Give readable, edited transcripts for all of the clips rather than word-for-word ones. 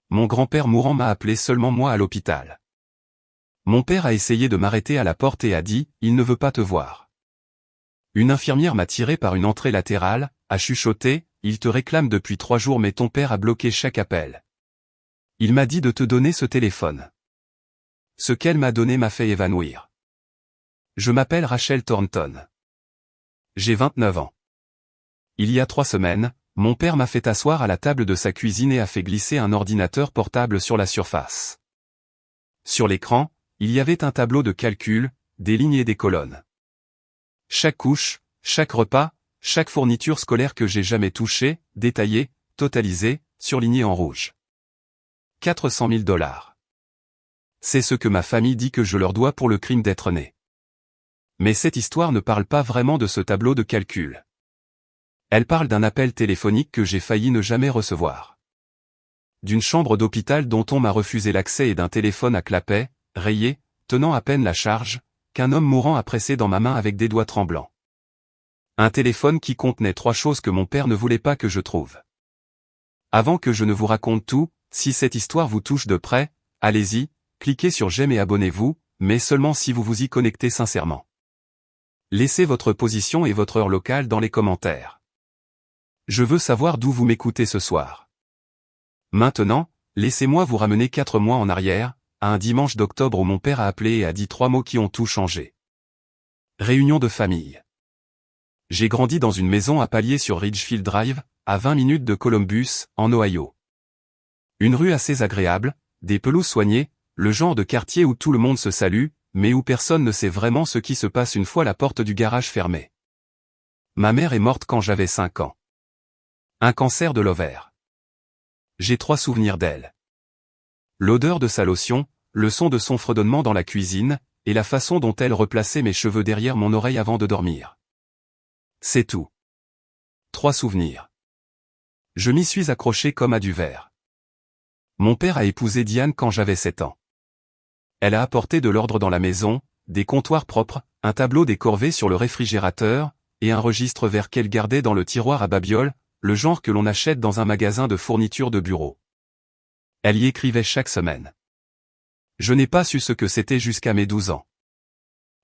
Mon grand-père mourant m'a appelé seulement moi à l'hôpital. Mon père a essayé de m'arrêter à la porte et a dit « Il ne veut pas te voir ». Une infirmière m'a tiré par une entrée latérale, a chuchoté « Il te réclame depuis 3 jours mais ton père a bloqué chaque appel. Il m'a dit de te donner ce téléphone. » Ce qu'elle m'a donné m'a fait évanouir. Je m'appelle Rachel Thornton. J'ai 29 ans. Il y a 3 semaines, mon père m'a fait asseoir à la table de sa cuisine et a fait glisser un ordinateur portable sur la surface. Sur l'écran, il y avait un tableau de calcul, des lignes et des colonnes. Chaque couche, chaque repas, chaque fourniture scolaire que j'ai jamais touchée, détaillée, totalisée, surlignée en rouge. 400 000 $. C'est ce que ma famille dit que je leur dois pour le crime d'être né. Mais cette histoire ne parle pas vraiment de ce tableau de calcul. Elle parle d'un appel téléphonique que j'ai failli ne jamais recevoir. D'une chambre d'hôpital dont on m'a refusé l'accès et d'un téléphone à clapet, rayé, tenant à peine la charge, qu'un homme mourant a pressé dans ma main avec des doigts tremblants. Un téléphone qui contenait 3 choses que mon père ne voulait pas que je trouve. Avant que je ne vous raconte tout, si cette histoire vous touche de près, allez-y, cliquez sur j'aime et abonnez-vous, mais seulement si vous vous y connectez sincèrement. Laissez votre position et votre heure locale dans les commentaires. Je veux savoir d'où vous m'écoutez ce soir. Maintenant, laissez-moi vous ramener 4 mois en arrière, à un dimanche d'octobre où mon père a appelé et a dit 3 mots qui ont tout changé. Réunion de famille. J'ai grandi dans une maison à palier sur Ridgefield Drive, à 20 minutes de Columbus, en Ohio. Une rue assez agréable, des pelouses soignées, le genre de quartier où tout le monde se salue, mais où personne ne sait vraiment ce qui se passe une fois la porte du garage fermée. Ma mère est morte quand j'avais 5 ans. Un cancer de l'ovaire. J'ai 3 souvenirs d'elle. L'odeur de sa lotion, le son de son fredonnement dans la cuisine, et la façon dont elle replaçait mes cheveux derrière mon oreille avant de dormir. C'est tout. 3 souvenirs. Je m'y suis accroché comme à du verre. Mon père a épousé Diane quand j'avais 7 ans. Elle a apporté de l'ordre dans la maison, des comptoirs propres, un tableau des corvées sur le réfrigérateur, et un registre vert qu'elle gardait dans le tiroir à babioles, le genre que l'on achète dans un magasin de fournitures de bureau. Elle y écrivait chaque semaine. Je n'ai pas su ce que c'était jusqu'à mes 12 ans.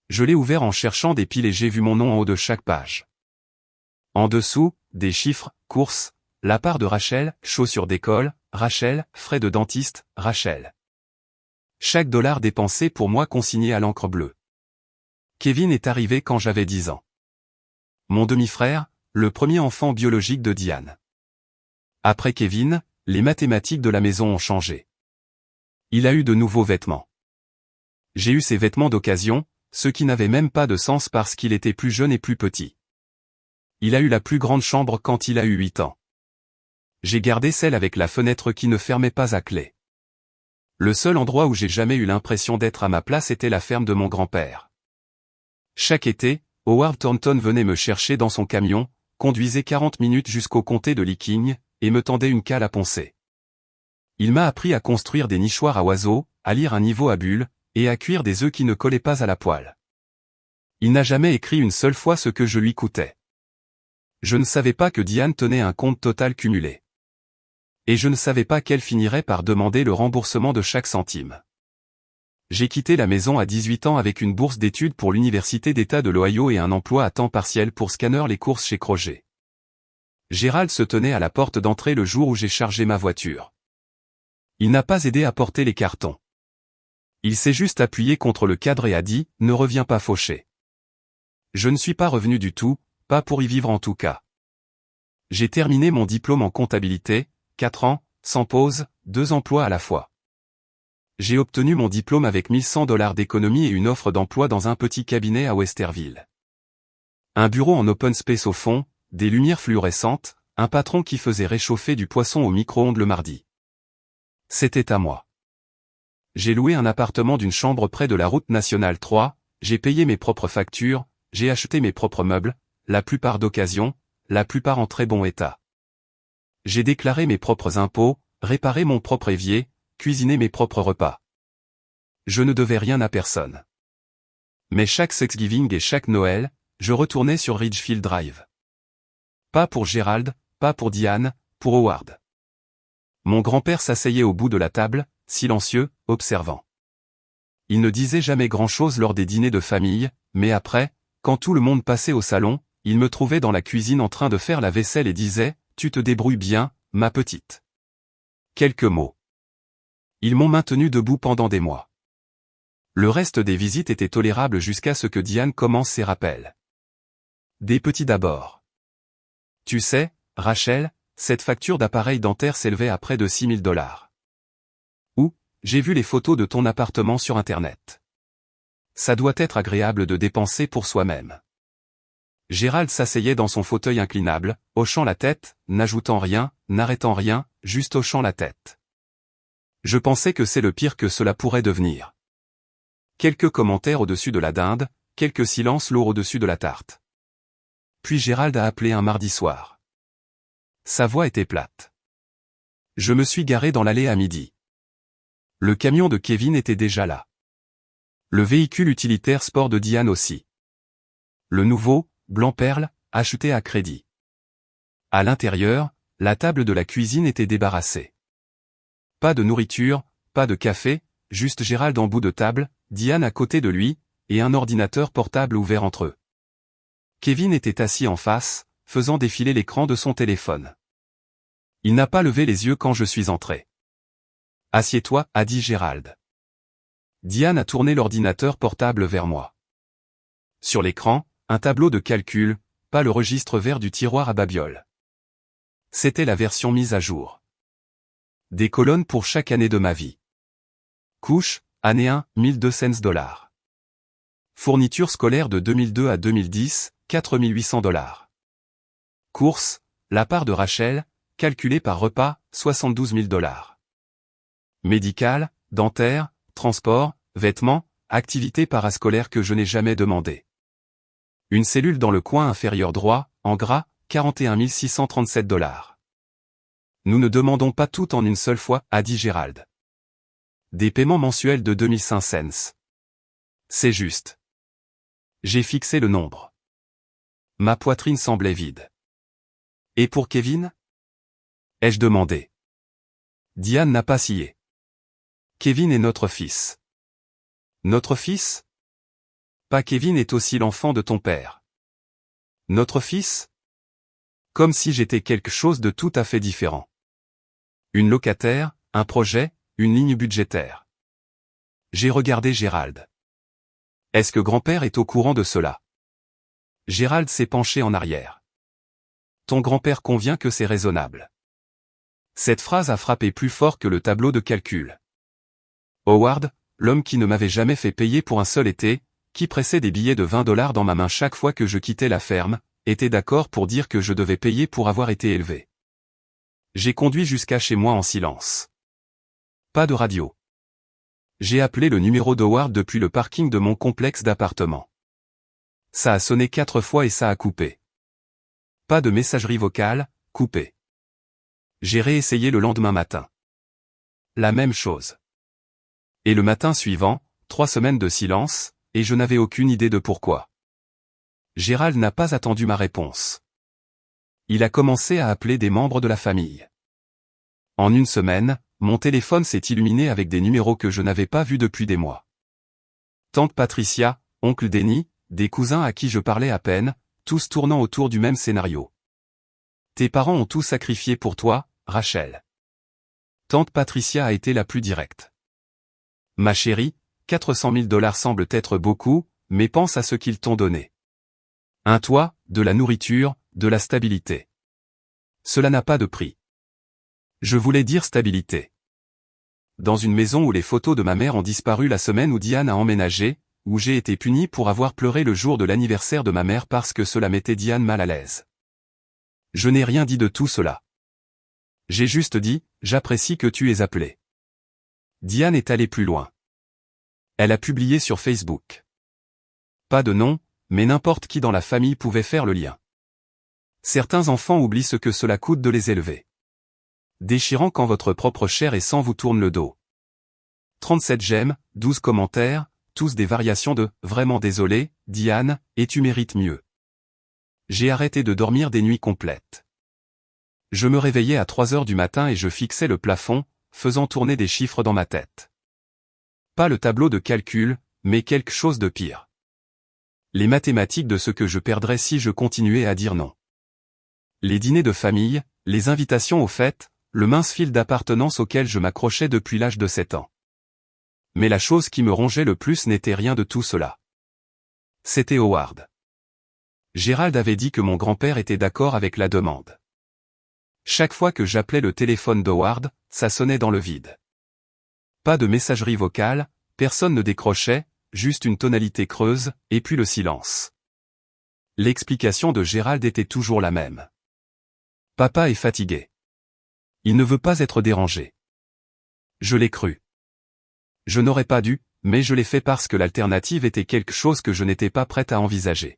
Je l'ai ouvert en cherchant des piles et j'ai vu mon nom en haut de chaque page. En dessous, des chiffres, courses, la part de Rachel, chaussures d'école, Rachel, frais de dentiste, Rachel. Chaque dollar dépensé pour moi consigné à l'encre bleue. Kevin est arrivé quand j'avais 10 ans. Mon demi-frère, le premier enfant biologique de Diane. Après Kevin, les mathématiques de la maison ont changé. Il a eu de nouveaux vêtements. J'ai eu ses vêtements d'occasion, ceux qui n'avaient même pas de sens parce qu'il était plus jeune et plus petit. Il a eu la plus grande chambre quand il a eu 8 ans. J'ai gardé celle avec la fenêtre qui ne fermait pas à clé. Le seul endroit où j'ai jamais eu l'impression d'être à ma place était la ferme de mon grand-père. Chaque été, Howard Thornton venait me chercher dans son camion, conduisait 40 minutes jusqu'au comté de Licking, et me tendait une cale à poncer. Il m'a appris à construire des nichoirs à oiseaux, à lire un niveau à bulles, et à cuire des œufs qui ne collaient pas à la poêle. Il n'a jamais écrit une seule fois ce que je lui coûtais. Je ne savais pas que Diane tenait un compte total cumulé. Et je ne savais pas qu'elle finirait par demander le remboursement de chaque centime. J'ai quitté la maison à 18 ans avec une bourse d'études pour l'Université d'État de l'Ohio et un emploi à temps partiel pour scanner les courses chez Kroger. Gérald se tenait à la porte d'entrée le jour où j'ai chargé ma voiture. Il n'a pas aidé à porter les cartons. Il s'est juste appuyé contre le cadre et a dit « Ne reviens pas fauché ». Je ne suis pas revenu du tout, pas pour y vivre en tout cas. J'ai terminé mon diplôme en comptabilité, 4 ans, sans pause, 2 emplois à la fois. J'ai obtenu mon diplôme avec 1 100 $ d'économie et une offre d'emploi dans un petit cabinet à Westerville. Un bureau en open space au fond, des lumières fluorescentes, un patron qui faisait réchauffer du poisson au micro-ondes le mardi. C'était à moi. J'ai loué un appartement d'une chambre près de la route nationale 3, j'ai payé mes propres factures, j'ai acheté mes propres meubles, la plupart d'occasion, la plupart en très bon état. J'ai déclaré mes propres impôts, réparé mon propre évier, cuisiné mes propres repas. Je ne devais rien à personne. Mais chaque Thanksgiving et chaque Noël, je retournais sur Ridgefield Drive. Pas pour Gérald, pas pour Diane, pour Howard. Mon grand-père s'asseyait au bout de la table, silencieux, observant. Il ne disait jamais grand-chose lors des dîners de famille, mais après, quand tout le monde passait au salon, il me trouvait dans la cuisine en train de faire la vaisselle et disait « Tu te débrouilles bien, ma petite ». Quelques mots. Ils m'ont maintenu debout pendant des mois. Le reste des visites était tolérable jusqu'à ce que Diane commence ses rappels. Des petits d'abord. Tu sais, Rachel, cette facture d'appareil dentaire s'élevait à près de $6 000. Ou, j'ai vu les photos de ton appartement sur Internet. Ça doit être agréable de dépenser pour soi-même. Gérald s'asseyait dans son fauteuil inclinable, hochant la tête, n'ajoutant rien, n'arrêtant rien, juste hochant la tête. Je pensais que c'est le pire que cela pourrait devenir. Quelques commentaires au-dessus de la dinde, quelques silences lourds au-dessus de la tarte. Puis Gérald a appelé un mardi soir. Sa voix était plate. Je me suis garé dans l'allée à midi. Le camion de Kevin était déjà là. Le véhicule utilitaire sport de Diane aussi. Le nouveau, blanc perle, acheté à crédit. À l'intérieur, la table de la cuisine était débarrassée. Pas de nourriture, pas de café, juste Gérald en bout de table, Diane à côté de lui, et un ordinateur portable ouvert entre eux. Kevin était assis en face, faisant défiler l'écran de son téléphone. Il n'a pas levé les yeux quand je suis entré. « Assieds-toi » a dit Gérald. Diane a tourné l'ordinateur portable vers moi. Sur l'écran, un tableau de calcul, pas le registre vert du tiroir à babioles. C'était la version mise à jour. Des colonnes pour chaque année de ma vie. Couche, année 1, $1,200. Fourniture scolaire de 2002 à 2010, $4,800. Courses, la part de Rachel, calculée par repas, $72,000. Médical, dentaire, transport, vêtements, activités parascolaires que je n'ai jamais demandé. Une cellule dans le coin inférieur droit, en gras, $41,637. Nous ne demandons pas tout en une seule fois, a dit Gérald. Des paiements mensuels de 2005 cents. C'est juste. J'ai fixé le nombre. Ma poitrine semblait vide. Et pour Kevin ? Ai-je demandé. Diane n'a pas scié. Kevin est notre fils. Notre fils ? Pas Kevin est aussi l'enfant de ton père. Notre fils ? Comme si j'étais quelque chose de tout à fait différent. Une locataire, un projet, une ligne budgétaire. J'ai regardé Gérald. Est-ce que grand-père est au courant de cela ? Gérald s'est penché en arrière. Ton grand-père convient que c'est raisonnable. Cette phrase a frappé plus fort que le tableau de calcul. Howard, l'homme qui ne m'avait jamais fait payer pour un seul été, qui pressait des billets de $20 dans ma main chaque fois que je quittais la ferme, était d'accord pour dire que je devais payer pour avoir été élevé. J'ai conduit jusqu'à chez moi en silence. Pas de radio. J'ai appelé le numéro d'Howard depuis le parking de mon complexe d'appartements. Ça a sonné 4 fois et ça a coupé. Pas de messagerie vocale, coupé. J'ai réessayé le lendemain matin. La même chose. Et le matin suivant, 3 semaines de silence, et je n'avais aucune idée de pourquoi. Gérald n'a pas attendu ma réponse. Il a commencé à appeler des membres de la famille. En une semaine, mon téléphone s'est illuminé avec des numéros que je n'avais pas vus depuis des mois. Tante Patricia, oncle Denny, des cousins à qui je parlais à peine, tous tournant autour du même scénario. Tes parents ont tout sacrifié pour toi, Rachel. Tante Patricia a été la plus directe. Ma chérie, $400,000 semblent être beaucoup, mais pense à ce qu'ils t'ont donné. Un toit, de la nourriture, de la stabilité. Cela n'a pas de prix. Je voulais dire stabilité. Dans une maison où les photos de ma mère ont disparu la semaine où Diane a emménagé, où j'ai été puni pour avoir pleuré le jour de l'anniversaire de ma mère parce que cela mettait Diane mal à l'aise. Je n'ai rien dit de tout cela. J'ai juste dit, j'apprécie que tu aies appelé. Diane est allée plus loin. Elle a publié sur Facebook. Pas de nom, mais n'importe qui dans la famille pouvait faire le lien. Certains enfants oublient ce que cela coûte de les élever. Déchirant quand votre propre chair et sang vous tourne le dos. 37 j'aime, 12 commentaires, tous des variations de « Vraiment désolé, Diane, et tu mérites mieux ». J'ai arrêté de dormir des nuits complètes. Je me réveillais à 3 heures du matin et je fixais le plafond, faisant tourner des chiffres dans ma tête. Pas le tableau de calcul, mais quelque chose de pire. Les mathématiques de ce que je perdrais si je continuais à dire non. Les dîners de famille, les invitations aux fêtes, le mince fil d'appartenance auquel je m'accrochais depuis l'âge de 7 ans. Mais la chose qui me rongeait le plus n'était rien de tout cela. C'était Howard. Gérald avait dit que mon grand-père était d'accord avec la demande. Chaque fois que j'appelais le téléphone d'Howard, ça sonnait dans le vide. Pas de messagerie vocale, personne ne décrochait, juste une tonalité creuse, et puis le silence. L'explication de Gérald était toujours la même. Papa est fatigué. Il ne veut pas être dérangé. Je l'ai cru. Je n'aurais pas dû, mais je l'ai fait parce que l'alternative était quelque chose que je n'étais pas prête à envisager.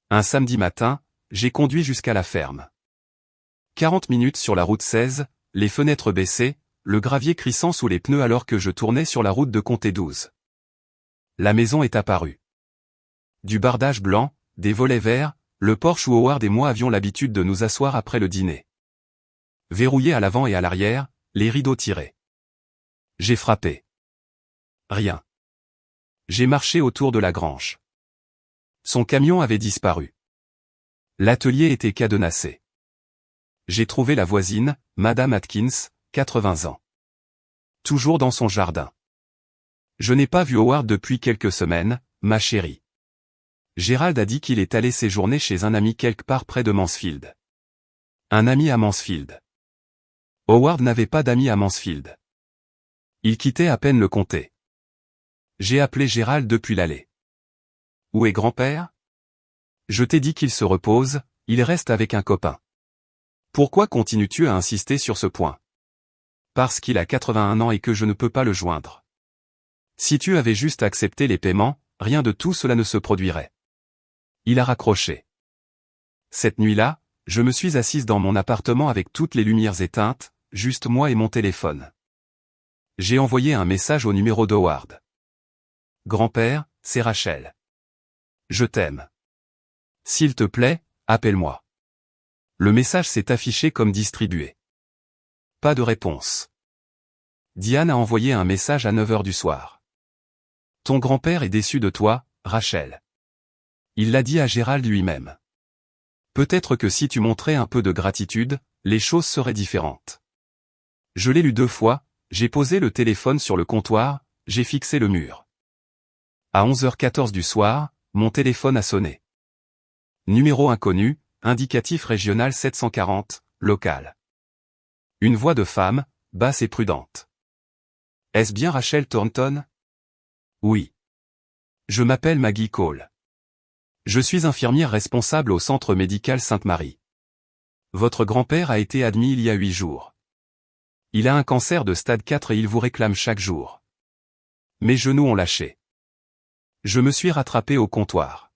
Un samedi matin, j'ai conduit jusqu'à la ferme. 40 minutes sur la route 16, les fenêtres baissées, le gravier crissant sous les pneus alors que je tournais sur la route de Comté 12. La maison est apparue. Du bardage blanc, des volets verts, le porche où Howard et moi avions l'habitude de nous asseoir après le dîner. Verrouillé à l'avant et à l'arrière, les rideaux tirés. J'ai frappé. Rien. J'ai marché autour de la grange. Son camion avait disparu. L'atelier était cadenassé. J'ai trouvé la voisine, Madame Atkins, 80 ans. Toujours dans son jardin. Je n'ai pas vu Howard depuis quelques semaines, ma chérie. Gérald a dit qu'il est allé séjourner chez un ami quelque part près de Mansfield. Un ami à Mansfield. Howard n'avait pas d'amis à Mansfield. Il quittait à peine le comté. J'ai appelé Gérald depuis l'allée. Où est grand-père? Je t'ai dit qu'il se repose, il reste avec un copain. Pourquoi continues-tu à insister sur ce point? Parce qu'il a 81 ans et que je ne peux pas le joindre. Si tu avais juste accepté les paiements, rien de tout cela ne se produirait. Il a raccroché. Cette nuit-là, je me suis assise dans mon appartement avec toutes les lumières éteintes, juste moi et mon téléphone. J'ai envoyé un message au numéro d'Howard. Grand-père, c'est Rachel. Je t'aime. S'il te plaît, appelle-moi. Le message s'est affiché comme distribué. Pas de réponse. Diane a envoyé un message à 9 heures du soir. Ton grand-père est déçu de toi, Rachel. Il l'a dit à Gérald lui-même. Peut-être que si tu montrais un peu de gratitude, les choses seraient différentes. Je l'ai lu 2 fois, j'ai posé le téléphone sur le comptoir, j'ai fixé le mur. À 11h14 du soir, mon téléphone a sonné. Numéro inconnu, indicatif régional 740, local. Une voix de femme, basse et prudente. Est-ce bien Rachel Thornton? Oui. Je m'appelle Maggie Cole. Je suis infirmière responsable au centre médical Sainte-Marie. Votre grand-père a été admis il y a 8 jours. Il a un cancer de stade 4 et il vous réclame chaque jour. Mes genoux ont lâché. Je me suis rattrapé au comptoir.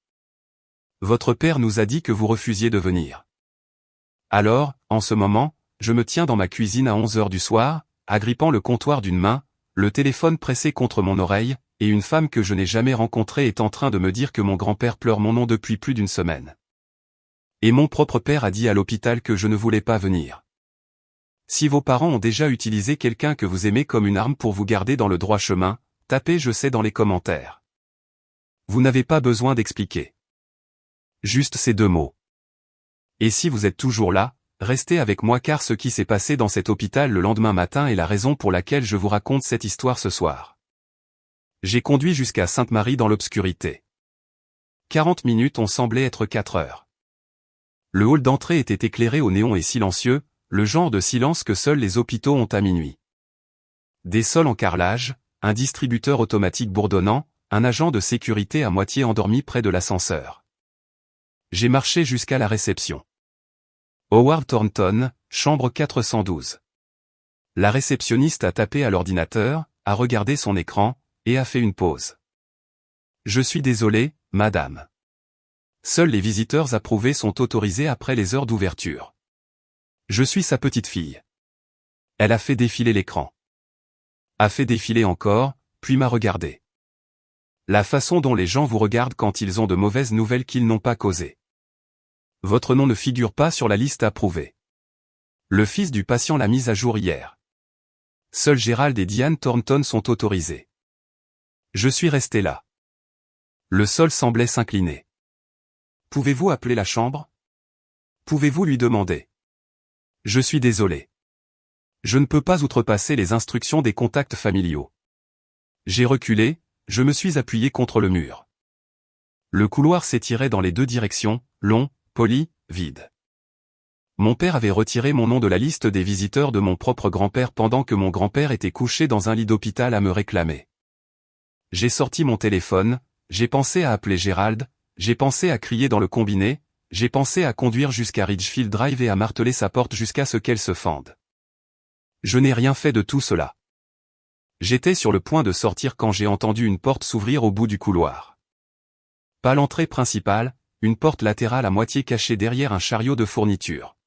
Votre père nous a dit que vous refusiez de venir. Alors, en ce moment, je me tiens dans ma cuisine à 11 heures du soir, agrippant le comptoir d'une main, le téléphone pressé contre mon oreille, et une femme que je n'ai jamais rencontrée est en train de me dire que mon grand-père pleure mon nom depuis plus d'une semaine. Et mon propre père a dit à l'hôpital que je ne voulais pas venir. Si vos parents ont déjà utilisé quelqu'un que vous aimez comme une arme pour vous garder dans le droit chemin, tapez je sais dans les commentaires. Vous n'avez pas besoin d'expliquer. Juste ces 2 mots. Et si vous êtes toujours là, restez avec moi car ce qui s'est passé dans cet hôpital le lendemain matin est la raison pour laquelle je vous raconte cette histoire ce soir. J'ai conduit jusqu'à Sainte-Marie dans l'obscurité. 40 minutes ont semblé être 4 heures. Le hall d'entrée était éclairé au néon et silencieux, le genre de silence que seuls les hôpitaux ont à minuit. Des sols en carrelage, un distributeur automatique bourdonnant, un agent de sécurité à moitié endormi près de l'ascenseur. J'ai marché jusqu'à la réception. Howard Thornton, chambre 412. La réceptionniste a tapé à l'ordinateur, a regardé son écran, et a fait une pause. Je suis désolé, madame. Seuls les visiteurs approuvés sont autorisés après les heures d'ouverture. Je suis sa petite fille. Elle a fait défiler l'écran. A fait défiler encore, puis m'a regardé. La façon dont les gens vous regardent quand ils ont de mauvaises nouvelles qu'ils n'ont pas causées. Votre nom ne figure pas sur la liste approuvée. Le fils du patient l'a mise à jour hier. Seuls Gérald et Diane Thornton sont autorisés. Je suis resté là. Le sol semblait s'incliner. Pouvez-vous appeler la chambre? Pouvez-vous lui demander? Je suis désolé. Je ne peux pas outrepasser les instructions des contacts familiaux. J'ai reculé, je me suis appuyé contre le mur. Le couloir s'étirait dans les deux directions, long, poli, vide. Mon père avait retiré mon nom de la liste des visiteurs de mon propre grand-père pendant que mon grand-père était couché dans un lit d'hôpital à me réclamer. J'ai sorti mon téléphone, j'ai pensé à appeler Gérald, j'ai pensé à crier dans le combiné, j'ai pensé à conduire jusqu'à Ridgefield Drive et à marteler sa porte jusqu'à ce qu'elle se fende. Je n'ai rien fait de tout cela. J'étais sur le point de sortir quand j'ai entendu une porte s'ouvrir au bout du couloir. Pas l'entrée principale, une porte latérale à moitié cachée derrière un chariot de fournitures.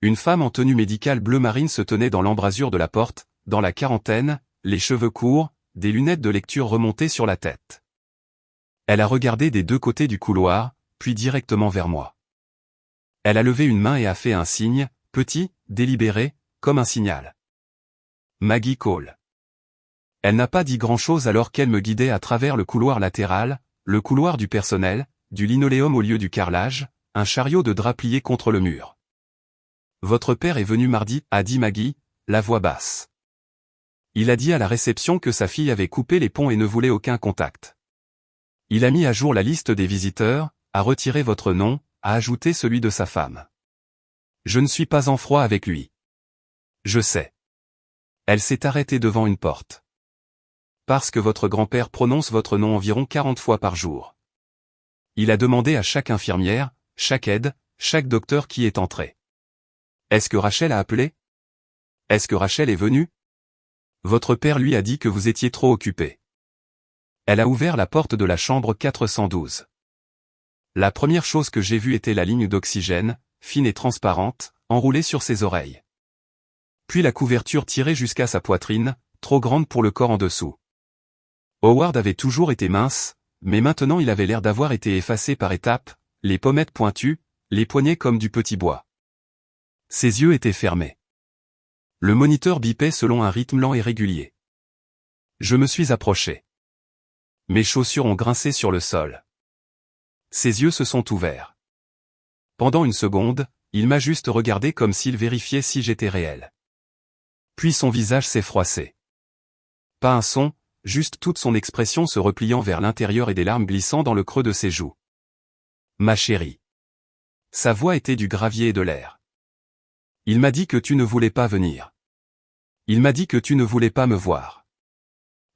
Une femme en tenue médicale bleu marine se tenait dans l'embrasure de la porte, dans la quarantaine, les cheveux courts, des lunettes de lecture remontées sur la tête. Elle a regardé des deux côtés du couloir, puis directement vers moi. Elle a levé une main et a fait un signe, petit, délibéré, comme un signal. Maggie Cole. Elle n'a pas dit grand-chose alors qu'elle me guidait à travers le couloir latéral, le couloir du personnel, du linoléum au lieu du carrelage, un chariot de drap plié contre le mur. Votre père est venu mardi, a dit Maggie, la voix basse. Il a dit à la réception que sa fille avait coupé les ponts et ne voulait aucun contact. Il a mis à jour la liste des visiteurs, a retiré votre nom, a ajouté celui de sa femme. Je ne suis pas en froid avec lui. Je sais. Elle s'est arrêtée devant une porte. Parce que votre grand-père prononce votre nom environ 40 fois par jour. Il a demandé à chaque infirmière, chaque aide, chaque docteur qui est entré. Est-ce que Rachel a appelé? Est-ce que Rachel est venue? Votre père lui a dit que vous étiez trop occupé. Elle a ouvert la porte de la chambre 412. La première chose que j'ai vue était la ligne d'oxygène, fine et transparente, enroulée sur ses oreilles. Puis la couverture tirée jusqu'à sa poitrine, trop grande pour le corps en dessous. Howard avait toujours été mince, mais maintenant il avait l'air d'avoir été effacé par étapes, les pommettes pointues, les poignets comme du petit bois. Ses yeux étaient fermés. Le moniteur bipait selon un rythme lent et régulier. Je me suis approché. Mes chaussures ont grincé sur le sol. Ses yeux se sont ouverts. Pendant une seconde, il m'a juste regardé comme s'il vérifiait si j'étais réel. Puis son visage s'est froissé. Pas un son, juste toute son expression se repliant vers l'intérieur et des larmes glissant dans le creux de ses joues. Ma chérie. Sa voix était du gravier et de l'air. Il m'a dit que tu ne voulais pas venir. Il m'a dit que tu ne voulais pas me voir.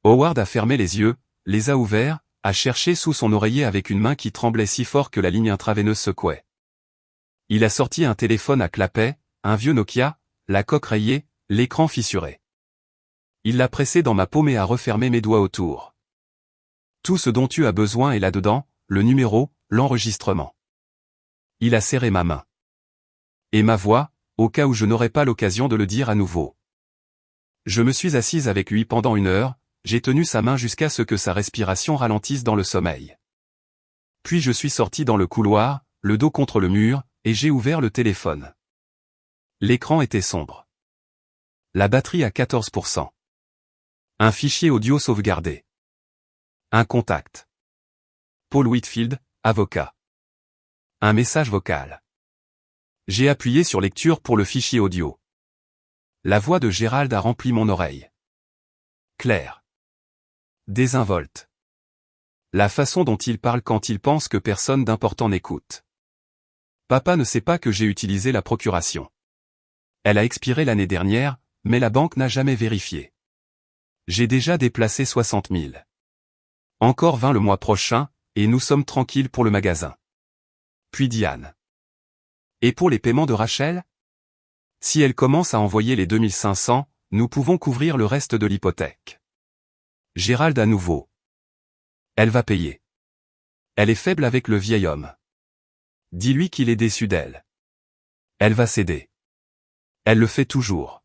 Howard a fermé les yeux, les a ouverts, a cherché sous son oreiller avec une main qui tremblait si fort que la ligne intraveineuse secouait. Il a sorti un téléphone à clapet, un vieux Nokia, la coque rayée, l'écran fissuré. Il l'a pressé dans ma paume et a refermé mes doigts autour. Tout ce dont tu as besoin est là-dedans, le numéro, l'enregistrement. Il a serré ma main. Et ma voix, au cas où je n'aurais pas l'occasion de le dire à nouveau. Je me suis assise avec lui pendant 1 heure, j'ai tenu sa main jusqu'à ce que sa respiration ralentisse dans le sommeil. Puis je suis sorti dans le couloir, le dos contre le mur, et j'ai ouvert le téléphone. L'écran était sombre. La batterie à 14%. Un fichier audio sauvegardé. Un contact. Paul Whitfield, avocat. Un message vocal. J'ai appuyé sur lecture pour le fichier audio. La voix de Gérald a rempli mon oreille. Claire. Désinvolte. La façon dont il parle quand il pense que personne d'important n'écoute. Papa ne sait pas que j'ai utilisé la procuration. Elle a expiré l'année dernière, mais la banque n'a jamais vérifié. J'ai déjà déplacé 60 000. Encore 20 le mois prochain, et nous sommes tranquilles pour le magasin. Puis Diane. Et pour les paiements de Rachel? Si elle commence à envoyer les 2500, nous pouvons couvrir le reste de l'hypothèque. Gérald à nouveau. Elle va payer. Elle est faible avec le vieil homme. Dis-lui qu'il est déçu d'elle. Elle va céder. Elle le fait toujours.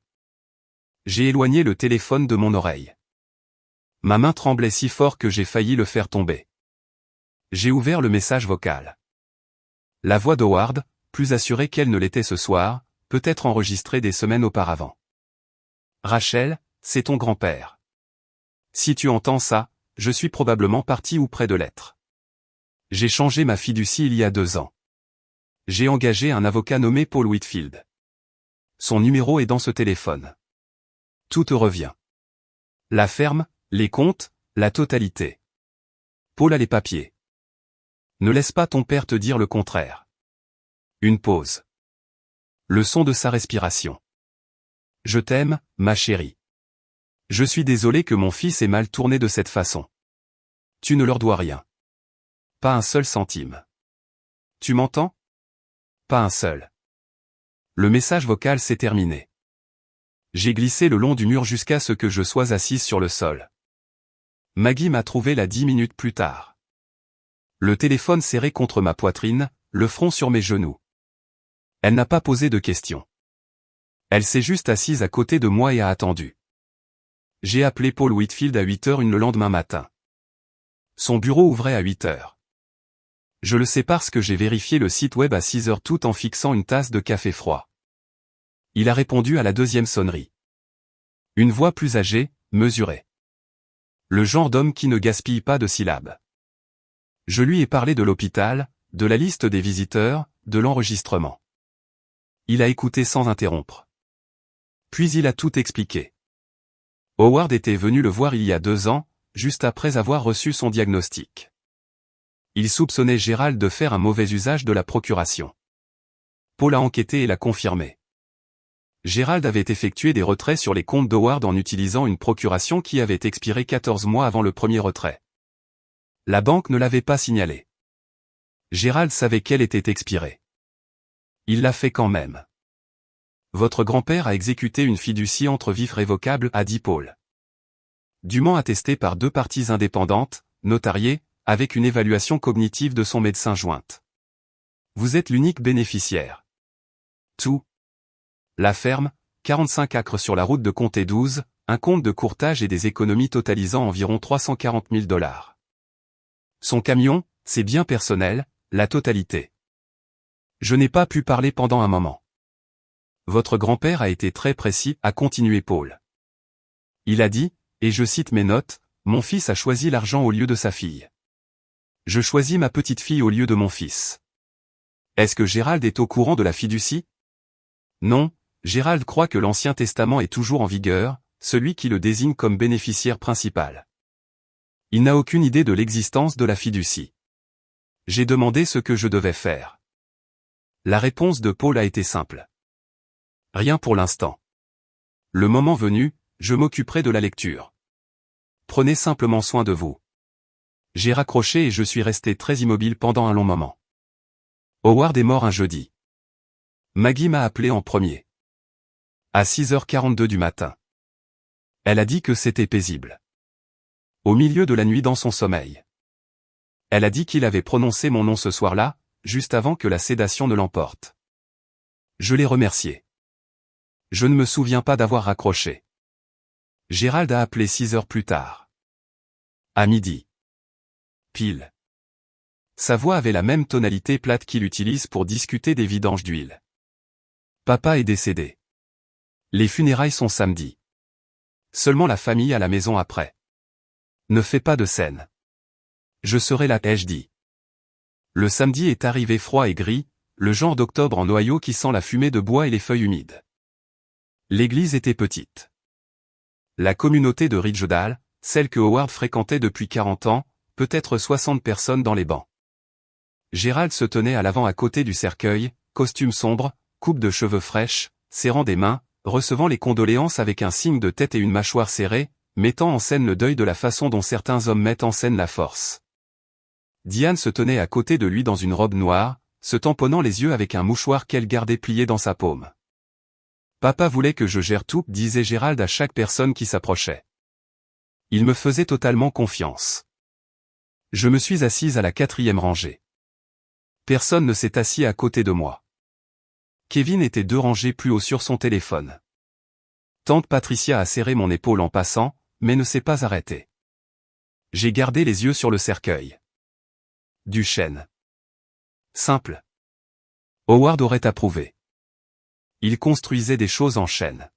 J'ai éloigné le téléphone de mon oreille. Ma main tremblait si fort que j'ai failli le faire tomber. J'ai ouvert le message vocal. La voix d'Howard, plus assurée qu'elle ne l'était ce soir, peut-être enregistré des semaines auparavant. Rachel, c'est ton grand-père. Si tu entends ça, je suis probablement parti ou près de l'être. J'ai changé ma fiducie il y a 2 ans. J'ai engagé un avocat nommé Paul Whitfield. Son numéro est dans ce téléphone. Tout te revient. La ferme, les comptes, la totalité. Paul a les papiers. Ne laisse pas ton père te dire le contraire. Une pause. Le son de sa respiration. Je t'aime, ma chérie. Je suis désolé que mon fils ait mal tourné de cette façon. Tu ne leur dois rien. Pas un seul centime. Tu m'entends? Pas un seul. Le message vocal s'est terminé. J'ai glissé le long du mur jusqu'à ce que je sois assise sur le sol. Maggie m'a trouvé là 10 minutes plus tard. Le téléphone serré contre ma poitrine, le front sur mes genoux. Elle n'a pas posé de questions. Elle s'est juste assise à côté de moi et a attendu. J'ai appelé Paul Whitfield à 8h le lendemain matin. Son bureau ouvrait à 8h. Je le sais parce que j'ai vérifié le site web à 6h tout en fixant une tasse de café froid. Il a répondu à la 2e sonnerie. Une voix plus âgée, mesurée. Le genre d'homme qui ne gaspille pas de syllabes. Je lui ai parlé de l'hôpital, de la liste des visiteurs, de l'enregistrement. Il a écouté sans interrompre. Puis il a tout expliqué. Howard était venu le voir il y a 2 ans, juste après avoir reçu son diagnostic. Il soupçonnait Gérald de faire un mauvais usage de la procuration. Paul a enquêté et l'a confirmé. Gérald avait effectué des retraits sur les comptes d'Howard en utilisant une procuration qui avait expiré 14 mois avant le premier retrait. La banque ne l'avait pas signalé. Gérald savait qu'elle était expirée. Il l'a fait quand même. Votre grand-père a exécuté une fiducie entre vifs révocable, a dit Paul. Dûment attestée par 2 parties indépendantes, notariées, avec une évaluation cognitive de son médecin jointe. Vous êtes l'unique bénéficiaire. Tout. La ferme, 45 acres sur la route de Comté 12, un compte de courtage et des économies totalisant environ 340 000 $. Son camion, ses biens personnels, la totalité. Je n'ai pas pu parler pendant un moment. Votre grand-père a été très précis, a continué Paul. Il a dit, et je cite mes notes, mon fils a choisi l'argent au lieu de sa fille. Je choisis ma petite fille au lieu de mon fils. Est-ce que Gérald est au courant de la fiducie? Non, Gérald croit que l'Ancien Testament est toujours en vigueur, celui qui le désigne comme bénéficiaire principal. Il n'a aucune idée de l'existence de la fiducie. J'ai demandé ce que je devais faire. La réponse de Paul a été simple. Rien pour l'instant. Le moment venu, je m'occuperai de la lecture. Prenez simplement soin de vous. J'ai raccroché et je suis resté très immobile pendant un long moment. Howard est mort un jeudi. Maggie m'a appelé en premier. À 6h42 du matin. Elle a dit que c'était paisible. Au milieu de la nuit dans son sommeil. Elle a dit qu'il avait prononcé mon nom ce soir-là, juste avant que la sédation ne l'emporte. Je l'ai remercié. Je ne me souviens pas d'avoir raccroché. Gérald a appelé 6 heures plus tard. À midi. Pile. Sa voix avait la même tonalité plate qu'il utilise pour discuter des vidanges d'huile. Papa est décédé. Les funérailles sont samedi. Seulement la famille à la maison après. Ne fais pas de scène. Je serai là, ai-je dit. Le samedi est arrivé froid et gris, le genre d'octobre en Ohio qui sent la fumée de bois et les feuilles humides. L'église était petite. La communauté de Ridgedale, celle que Howard fréquentait depuis 40 ans, peut-être 60 personnes dans les bancs. Gérald se tenait à l'avant à côté du cercueil, costume sombre, coupe de cheveux fraîche, serrant des mains, recevant les condoléances avec un signe de tête et une mâchoire serrée, mettant en scène le deuil de la façon dont certains hommes mettent en scène la force. Diane se tenait à côté de lui dans une robe noire, se tamponnant les yeux avec un mouchoir qu'elle gardait plié dans sa paume. Papa voulait que je gère tout, disait Gérald à chaque personne qui s'approchait. Il me faisait totalement confiance. Je me suis assise à la 4e rangée. Personne ne s'est assis à côté de moi. Kevin était 2 rangées plus haut sur son téléphone. Tante Patricia a serré mon épaule en passant, mais ne s'est pas arrêtée. J'ai gardé les yeux sur le cercueil. Duchesne. Simple. Howard aurait approuvé. Il construisait des choses en chaîne.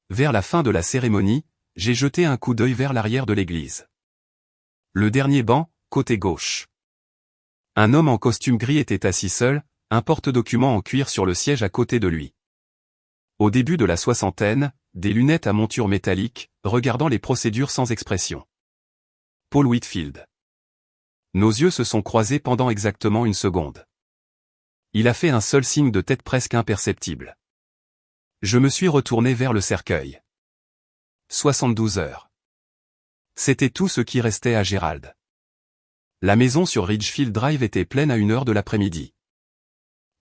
Vers la fin de la cérémonie, j'ai jeté un coup d'œil vers l'arrière de l'église. Le dernier banc, côté gauche. Un homme en costume gris était assis seul, un porte-document en cuir sur le siège à côté de lui. Au début de la soixantaine, des lunettes à monture métallique, regardant les procédures sans expression. Paul Whitfield. Nos yeux se sont croisés pendant exactement une seconde. Il a fait un seul signe de tête presque imperceptible. Je me suis retourné vers le cercueil. 72 heures. C'était tout ce qui restait à Gérald. La maison sur Ridgefield Drive était pleine à 1h de l'après-midi.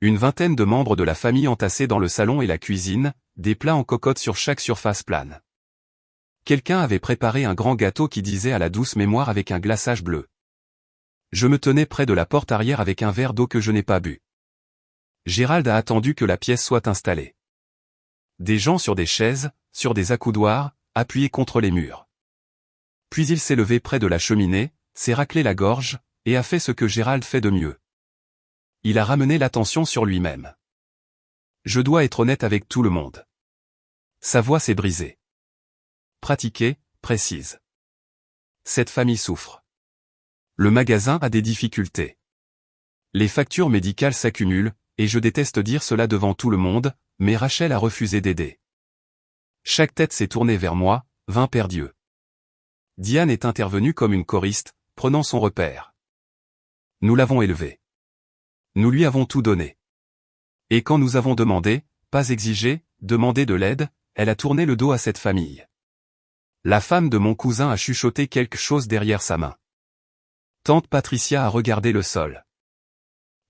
Une vingtaine de membres de la famille entassés dans le salon et la cuisine, des plats en cocotte sur chaque surface plane. Quelqu'un avait préparé un grand gâteau qui disait à la douce mémoire avec un glaçage bleu. Je me tenais près de la porte arrière avec un verre d'eau que je n'ai pas bu. Gérald a attendu que la pièce soit installée. Des gens sur des chaises, sur des accoudoirs, appuyés contre les murs. Puis il s'est levé près de la cheminée, s'est raclé la gorge, et a fait ce que Gérald fait de mieux. Il a ramené l'attention sur lui-même. Je dois être honnête avec tout le monde. Sa voix s'est brisée. Pratiquée, précise. Cette famille souffre. Le magasin a des difficultés. Les factures médicales s'accumulent, et je déteste dire cela devant tout le monde, mais Rachel a refusé d'aider. Chaque tête s'est tournée vers moi, vint Père Dieu. Diane est intervenue comme une choriste, prenant son repère. Nous l'avons élevée. Nous lui avons tout donné. Et quand nous avons demandé, pas exigé, demandé de l'aide, elle a tourné le dos à cette famille. La femme de mon cousin a chuchoté quelque chose derrière sa main. Tante Patricia a regardé le sol.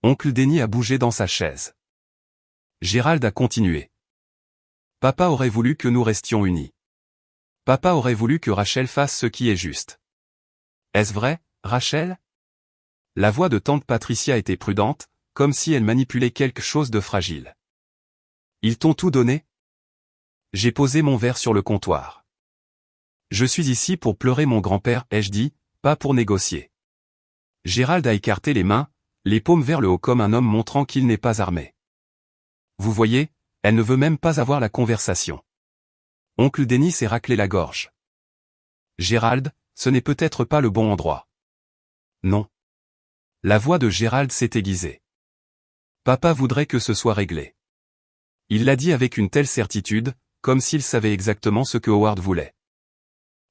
Oncle Denny a bougé dans sa chaise. Gérald a continué. Papa aurait voulu que nous restions unis. Papa aurait voulu que Rachel fasse ce qui est juste. Est-ce vrai, Rachel? La voix de tante Patricia était prudente, comme si elle manipulait quelque chose de fragile. Ils t'ont tout donné? J'ai posé mon verre sur le comptoir. Je suis ici pour pleurer mon grand-père, ai-je dit, pas pour négocier. Gérald a écarté les mains, les paumes vers le haut comme un homme montrant qu'il n'est pas armé. Vous voyez, elle ne veut même pas avoir la conversation. Oncle Denny s'est raclé la gorge. Gérald, ce n'est peut-être pas le bon endroit. Non. La voix de Gérald s'est aiguisée. Papa voudrait que ce soit réglé. Il l'a dit avec une telle certitude, comme s'il savait exactement ce que Howard voulait.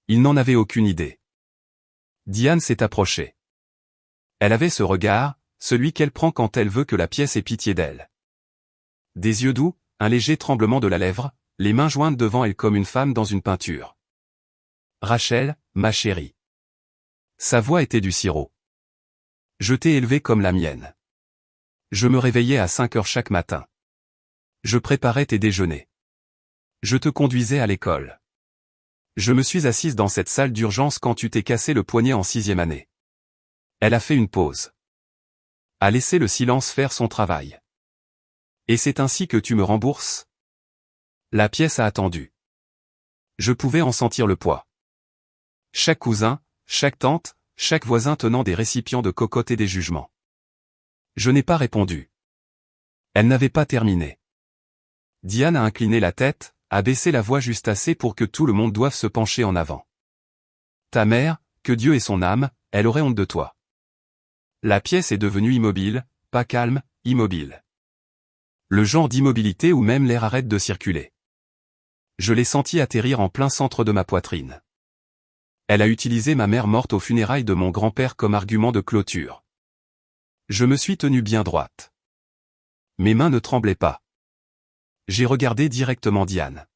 Il n'en avait aucune idée. Diane s'est approchée. Elle avait ce regard, celui qu'elle prend quand elle veut que la pièce ait pitié d'elle. Des yeux doux, un léger tremblement de la lèvre, les mains jointes devant elle comme une femme dans une peinture. Rachel, ma chérie. Sa voix était du sirop. Je t'ai élevée comme la mienne. Je me réveillais à 5 heures chaque matin. Je préparais tes déjeuners. Je te conduisais à l'école. Je me suis assise dans cette salle d'urgence quand tu t'es cassé le poignet en 6e année. Elle a fait une pause. A laissé le silence faire son travail. Et c'est ainsi que tu me rembourses? La pièce a attendu. Je pouvais en sentir le poids. Chaque cousin, chaque tante, chaque voisin tenant des récipients de cocotte et des jugements. Je n'ai pas répondu. Elle n'avait pas terminé. Diane a incliné la tête, a baissé la voix juste assez pour que tout le monde doive se pencher en avant. Ta mère, que Dieu ait son âme, elle aurait honte de toi. La pièce est devenue immobile, pas calme, immobile. Le genre d'immobilité où même l'air arrête de circuler. Je l'ai senti atterrir en plein centre de ma poitrine. Elle a utilisé ma mère morte aux funérailles de mon grand-père comme argument de clôture. Je me suis tenu bien droite. Mes mains ne tremblaient pas. J'ai regardé directement Diane.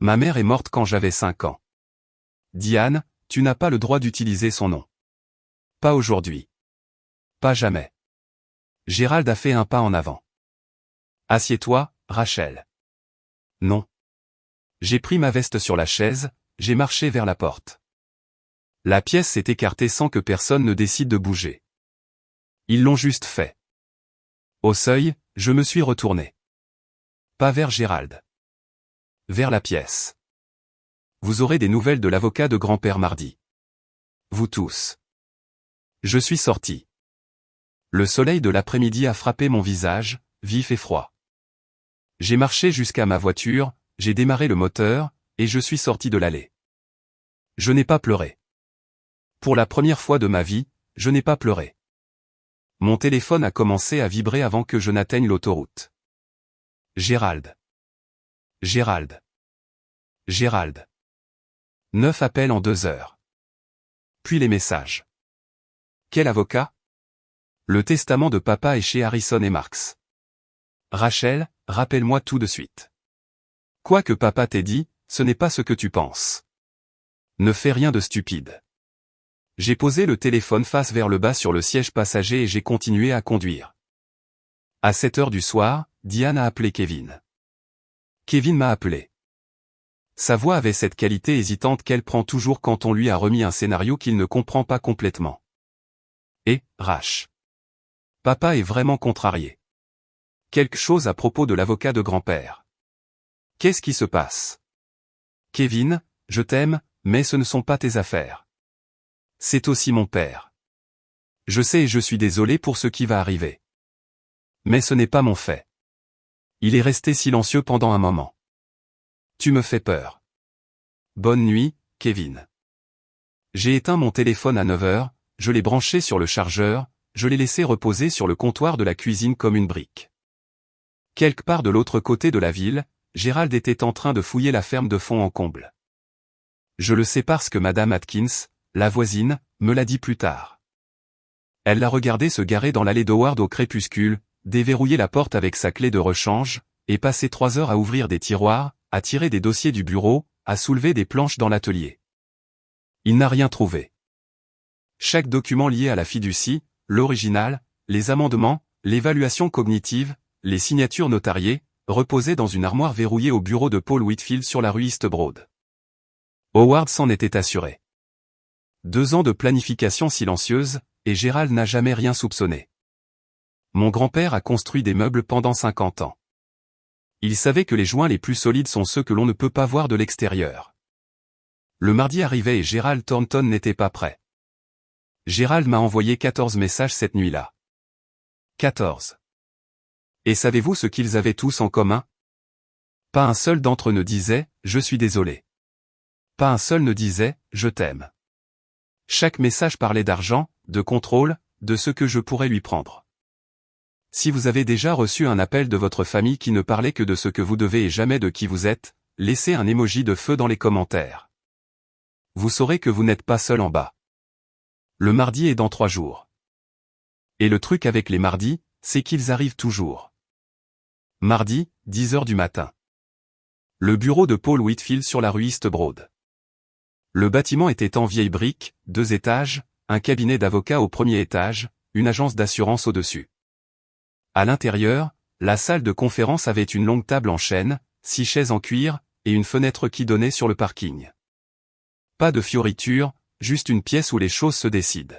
Ma mère est morte quand j'avais 5 ans. Diane, tu n'as pas le droit d'utiliser son nom. Pas aujourd'hui. Pas jamais. Gérald a fait un pas en avant. Assieds-toi, Rachel. Non. J'ai pris ma veste sur la chaise, j'ai marché vers la porte. La pièce s'est écartée sans que personne ne décide de bouger. Ils l'ont juste fait. Au seuil, je me suis retourné. Pas vers Gérald. Vers la pièce. Vous aurez des nouvelles de l'avocat de grand-père mardi. Vous tous. Je suis sorti. Le soleil de l'après-midi a frappé mon visage, vif et froid. J'ai marché jusqu'à ma voiture, j'ai démarré le moteur, et je suis sorti de l'allée. Je n'ai pas pleuré. Pour la première fois de ma vie, je n'ai pas pleuré. Mon téléphone a commencé à vibrer avant que je n'atteigne l'autoroute. Gérald. Gérald. Gérald. 9 appels en 2 heures. Puis les messages. Quel avocat? Le testament de papa est chez Harrison et Marks. Rachel, rappelle-moi tout de suite. Quoi que papa t'ait dit, ce n'est pas ce que tu penses. Ne fais rien de stupide. J'ai posé le téléphone face vers le bas sur le siège passager et j'ai continué à conduire. À 7 heures du soir, Diane a appelé Kevin. Kevin m'a appelé. Sa voix avait cette qualité hésitante qu'elle prend toujours quand on lui a remis un scénario qu'il ne comprend pas complètement. Et, Rach. Papa est vraiment contrarié. Quelque chose à propos de l'avocat de grand-père. Qu'est-ce qui se passe? Kevin, je t'aime, mais ce ne sont pas tes affaires. C'est aussi mon père. Je sais et je suis désolé pour ce qui va arriver. Mais ce n'est pas mon fait. Il est resté silencieux pendant un moment. Tu me fais peur. Bonne nuit, Kevin. J'ai éteint mon téléphone à 9 heures, je l'ai branché sur le chargeur, je l'ai laissé reposer sur le comptoir de la cuisine comme une brique. Quelque part de l'autre côté de la ville, Gérald était en train de fouiller la ferme de fond en comble. Je le sais parce que Madame Atkins, la voisine, me l'a dit plus tard. Elle l'a regardé se garer dans l'allée d'Howard au crépuscule, déverrouiller la porte avec sa clé de rechange, et passer 3 heures à ouvrir des tiroirs, à tirer des dossiers du bureau, à soulever des planches dans l'atelier. Il n'a rien trouvé. Chaque document lié à la fiducie, l'original, les amendements, l'évaluation cognitive, les signatures notariées, reposaient dans une armoire verrouillée au bureau de Paul Whitfield sur la rue East Broad. Howard s'en était assuré. 2 ans de planification silencieuse, et Gérald n'a jamais rien soupçonné. Mon grand-père a construit des meubles pendant 50 ans. Il savait que les joints les plus solides sont ceux que l'on ne peut pas voir de l'extérieur. Le mardi arrivait et Gérald Thornton n'était pas prêt. Gérald m'a envoyé 14 messages cette nuit-là. 14. Et savez-vous ce qu'ils avaient tous en commun? Pas un seul d'entre eux ne disait « Je suis désolé ». Pas un seul ne disait « Je t'aime ». Chaque message parlait d'argent, de contrôle, de ce que je pourrais lui prendre. Si vous avez déjà reçu un appel de votre famille qui ne parlait que de ce que vous devez et jamais de qui vous êtes, laissez un emoji de feu dans les commentaires. Vous saurez que vous n'êtes pas seul en bas. Le mardi est dans 3 jours. Et le truc avec les mardis, c'est qu'ils arrivent toujours. Mardi, 10 heures du matin. Le bureau de Paul Whitfield sur la rue East Broad. Le bâtiment était en vieille brique, 2 étages, un cabinet d'avocats au premier étage, une agence d'assurance au-dessus. À l'intérieur, la salle de conférence avait une longue table en chêne, 6 chaises en cuir, et une fenêtre qui donnait sur le parking. Pas de fioritures, juste une pièce où les choses se décident.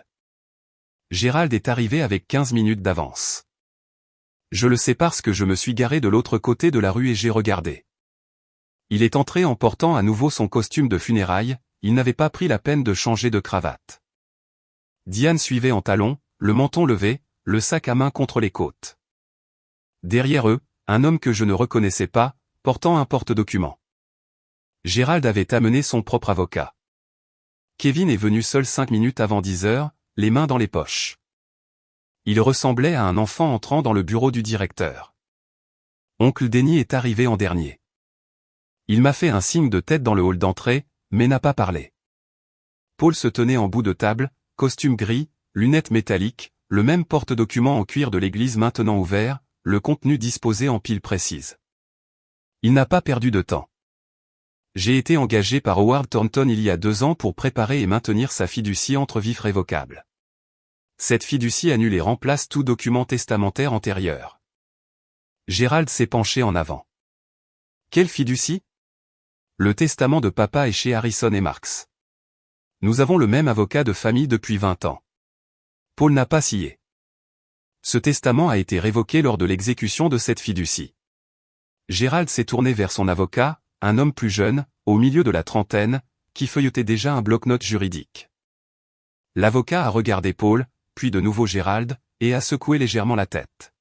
Gérald est arrivé avec 15 minutes d'avance. Je le sais parce que je me suis garé de l'autre côté de la rue et j'ai regardé. Il est entré en portant à nouveau son costume de funérailles, il n'avait pas pris la peine de changer de cravate. Diane suivait en talons, le menton levé, le sac à main contre les côtes. Derrière eux, un homme que je ne reconnaissais pas, portant un porte-document. Gérald avait amené son propre avocat. Kevin est venu seul 5 minutes avant 10 heures, les mains dans les poches. Il ressemblait à un enfant entrant dans le bureau du directeur. Oncle Denny est arrivé en dernier. Il m'a fait un signe de tête dans le hall d'entrée, mais n'a pas parlé. Paul se tenait en bout de table, costume gris, lunettes métalliques, le même porte-document en cuir de l'église maintenant ouvert, le contenu disposé en piles précises. Il n'a pas perdu de temps. J'ai été engagé par Howard Thornton il y a 2 ans pour préparer et maintenir sa fiducie entre vifs révocable. Cette fiducie annule et remplace tout document testamentaire antérieur. Gérald s'est penché en avant. Quelle fiducie? Le testament de papa est chez Harrison et Marks. Nous avons le même avocat de famille depuis 20 ans. Paul n'a pas scié. Ce testament a été révoqué lors de l'exécution de cette fiducie. Gérald s'est tourné vers son avocat, un homme plus jeune, au milieu de la trentaine, qui feuilletait déjà un bloc-notes juridique. L'avocat a regardé Paul, puis de nouveau Gérald, et a secoué légèrement la tête.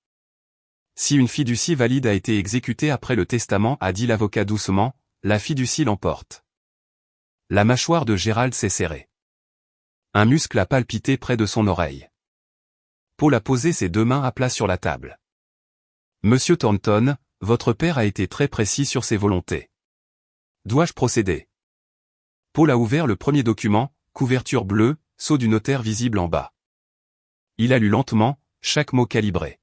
Si une fiducie valide a été exécutée après le testament, a dit l'avocat doucement, la fiducie l'emporte. La mâchoire de Gérald s'est serrée. Un muscle a palpité près de son oreille. Paul a posé ses deux mains à plat sur la table. Monsieur Thornton, votre père a été très précis sur ses volontés. Dois-je procéder? Paul a ouvert le premier document, couverture bleue, sceau du notaire visible en bas. Il a lu lentement, chaque mot calibré.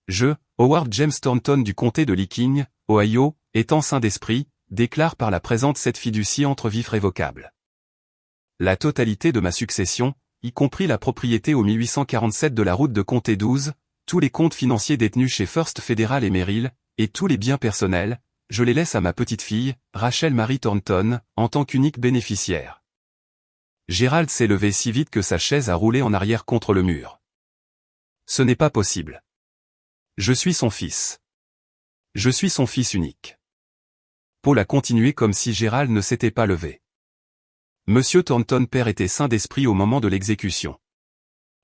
Je, Howard James Thornton du comté de Licking, Ohio, étant saint d'esprit, déclare par la présente cette fiducie entre vifs révocable. La totalité de ma succession, y compris la propriété au 1847 de la route de Comté 12, tous les comptes financiers détenus chez First Federal et Merrill, et tous les biens personnels, je les laisse à ma petite-fille, Rachel Marie Thornton, en tant qu'unique bénéficiaire. Gérald s'est levé si vite que sa chaise a roulé en arrière contre le mur. Ce n'est pas possible. Je suis son fils. Je suis son fils unique. Paul a continué comme si Gérald ne s'était pas levé. Monsieur Thornton père était saint d'esprit au moment de l'exécution.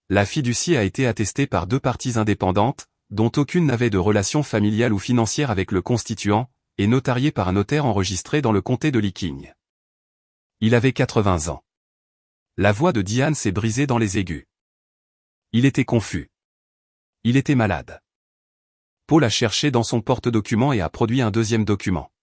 La fiducie a été attestée par deux parties indépendantes, dont aucune n'avait de relation familiale ou financière avec le constituant, et notariée par un notaire enregistré dans le comté de Licking. Il avait 80 ans. La voix de Diane s'est brisée dans les aigus. Il était confus. Il était malade. Paul a cherché dans son porte-document et a produit un deuxième document.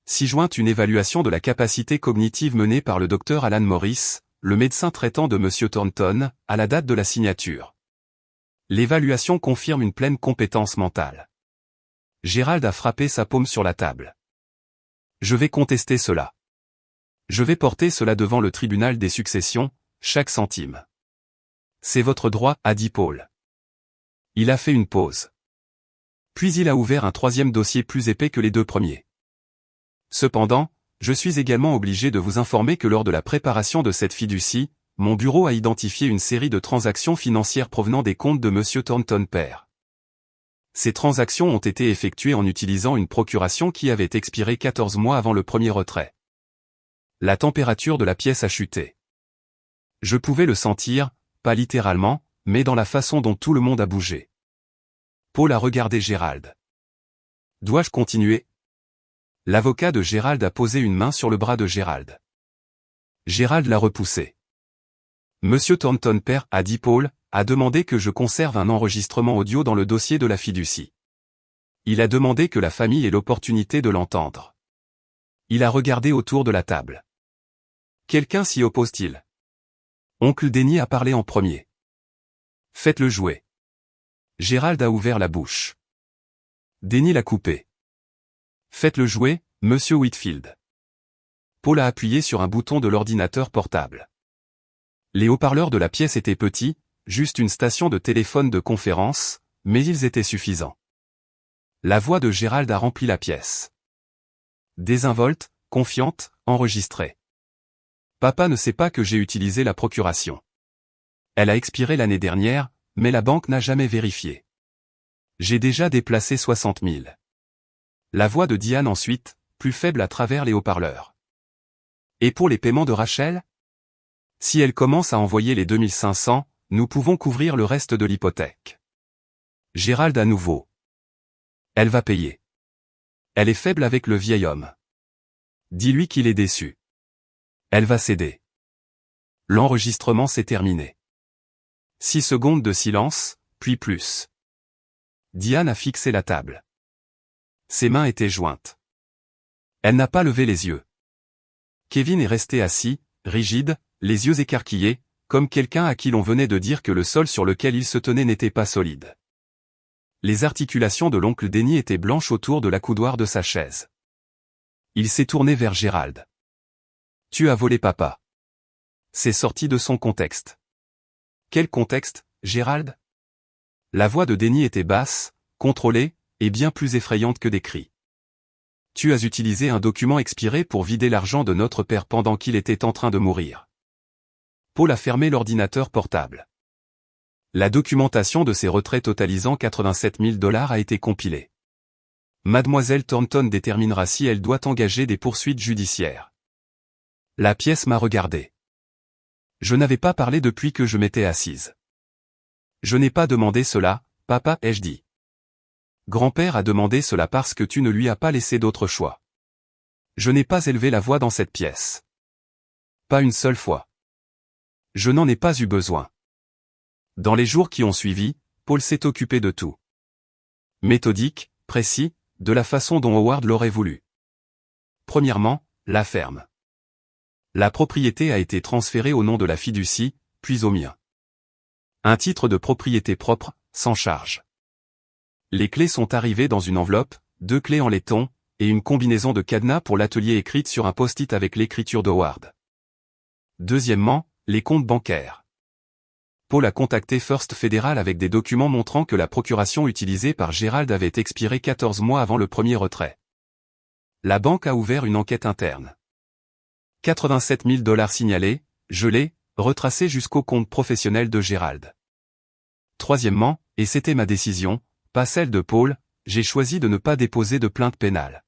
S'y joint une évaluation de la capacité cognitive menée par le docteur Alan Morris, le médecin traitant de M. Thornton, à la date de la signature. L'évaluation confirme une pleine compétence mentale. Gérald a frappé sa paume sur la table. Je vais contester cela. Je vais porter cela devant le tribunal des successions, chaque centime. C'est votre droit, a dit Paul. Il a fait une pause. Puis il a ouvert un troisième dossier plus épais que les deux premiers. Cependant, je suis également obligé de vous informer que lors de la préparation de cette fiducie, mon bureau a identifié une série de transactions financières provenant des comptes de M. Thornton père. Ces transactions ont été effectuées en utilisant une procuration qui avait expiré 14 mois avant le premier retrait. La température de la pièce a chuté. Je pouvais le sentir, pas littéralement, mais dans la façon dont tout le monde a bougé. Paul a regardé Gérald. Dois-je continuer? L'avocat de Gérald a posé une main sur le bras de Gérald. Gérald l'a repoussé. Monsieur Thornton père, a dit Paul, a demandé que je conserve un enregistrement audio dans le dossier de la fiducie. Il a demandé que la famille ait l'opportunité de l'entendre. Il a regardé autour de la table. Quelqu'un s'y oppose-t-il? Oncle Denny a parlé en premier. Faites-le jouer. Gérald a ouvert la bouche. Denny l'a coupé. Faites-le jouer, monsieur Whitfield. Paul a appuyé sur un bouton de l'ordinateur portable. Les haut-parleurs de la pièce étaient petits, juste une station de téléphone de conférence, mais ils étaient suffisants. La voix de Gérald a rempli la pièce. Désinvolte, confiante, enregistrée. Papa ne sait pas que j'ai utilisé la procuration. Elle a expiré l'année dernière, mais la banque n'a jamais vérifié. J'ai déjà déplacé 60 000. La voix de Diane ensuite, plus faible à travers les haut-parleurs. Et pour les paiements de Rachel? Si elle commence à envoyer les 2500, nous pouvons couvrir le reste de l'hypothèque. Gérald à nouveau. Elle va payer. Elle est faible avec le vieil homme. Dis-lui qu'il est déçu. Elle va céder. L'enregistrement s'est terminé. 6 secondes de silence, puis plus. Diane a fixé la table. Ses mains étaient jointes. Elle n'a pas levé les yeux. Kevin est resté assis, rigide, les yeux écarquillés, comme quelqu'un à qui l'on venait de dire que le sol sur lequel il se tenait n'était pas solide. Les articulations de l'oncle Denny étaient blanches autour de l'accoudoir de sa chaise. Il s'est tourné vers Gérald. Tu as volé papa. C'est sorti de son contexte. Quel contexte, Gérald? La voix de Denny était basse, contrôlée, et bien plus effrayante que des cris. Tu as utilisé un document expiré pour vider l'argent de notre père pendant qu'il était en train de mourir. Paul a fermé l'ordinateur portable. La documentation de ses retraits totalisant 87 000 $ a été compilée. Mademoiselle Thornton déterminera si elle doit engager des poursuites judiciaires. La pièce m'a regardé. Je n'avais pas parlé depuis que je m'étais assise. Je n'ai pas demandé cela, papa, ai-je dit. Grand-père a demandé cela parce que tu ne lui as pas laissé d'autre choix. Je n'ai pas élevé la voix dans cette pièce. Pas une seule fois. Je n'en ai pas eu besoin. Dans les jours qui ont suivi, Paul s'est occupé de tout. Méthodique, précis, de la façon dont Howard l'aurait voulu. Premièrement, la ferme. La propriété a été transférée au nom de la fiducie, puis au mien. Un titre de propriété propre, sans charge. Les clés sont arrivées dans une enveloppe, 2 clés en laiton, et une combinaison de cadenas pour l'atelier écrite sur un post-it avec l'écriture d'Howard. Deuxièmement, les comptes bancaires. Paul a contacté First Federal avec des documents montrant que la procuration utilisée par Gérald avait expiré 14 mois avant le premier retrait. La banque a ouvert une enquête interne. 87 000 $ signalés, gelés, retracés jusqu'au compte professionnel de Gérald. Troisièmement, et c'était ma décision, pas celle de Paul, j'ai choisi de ne pas déposer de plainte pénale.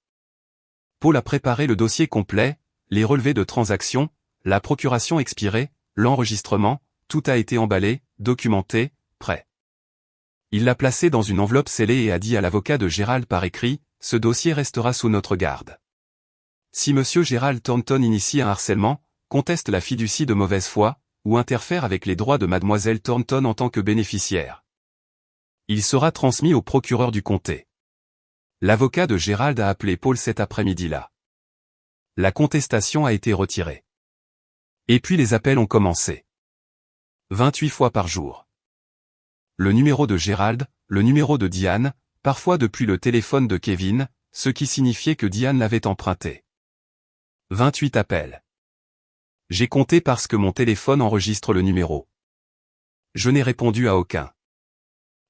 Paul a préparé le dossier complet, les relevés de transactions, la procuration expirée, l'enregistrement, tout a été emballé, documenté, prêt. Il l'a placé dans une enveloppe scellée et a dit à l'avocat de Gérald par écrit, ce dossier restera sous notre garde. Si Monsieur Gérald Thornton initie un harcèlement, conteste la fiducie de mauvaise foi, ou interfère avec les droits de Mademoiselle Thornton en tant que bénéficiaire, il sera transmis au procureur du comté. L'avocat de Gérald a appelé Paul cet après-midi-là. La contestation a été retirée. Et puis les appels ont commencé. 28 fois par jour. Le numéro de Gérald, le numéro de Diane, parfois depuis le téléphone de Kevin, ce qui signifiait que Diane l'avait emprunté. 28 appels. J'ai compté parce que mon téléphone enregistre le numéro. Je n'ai répondu à aucun.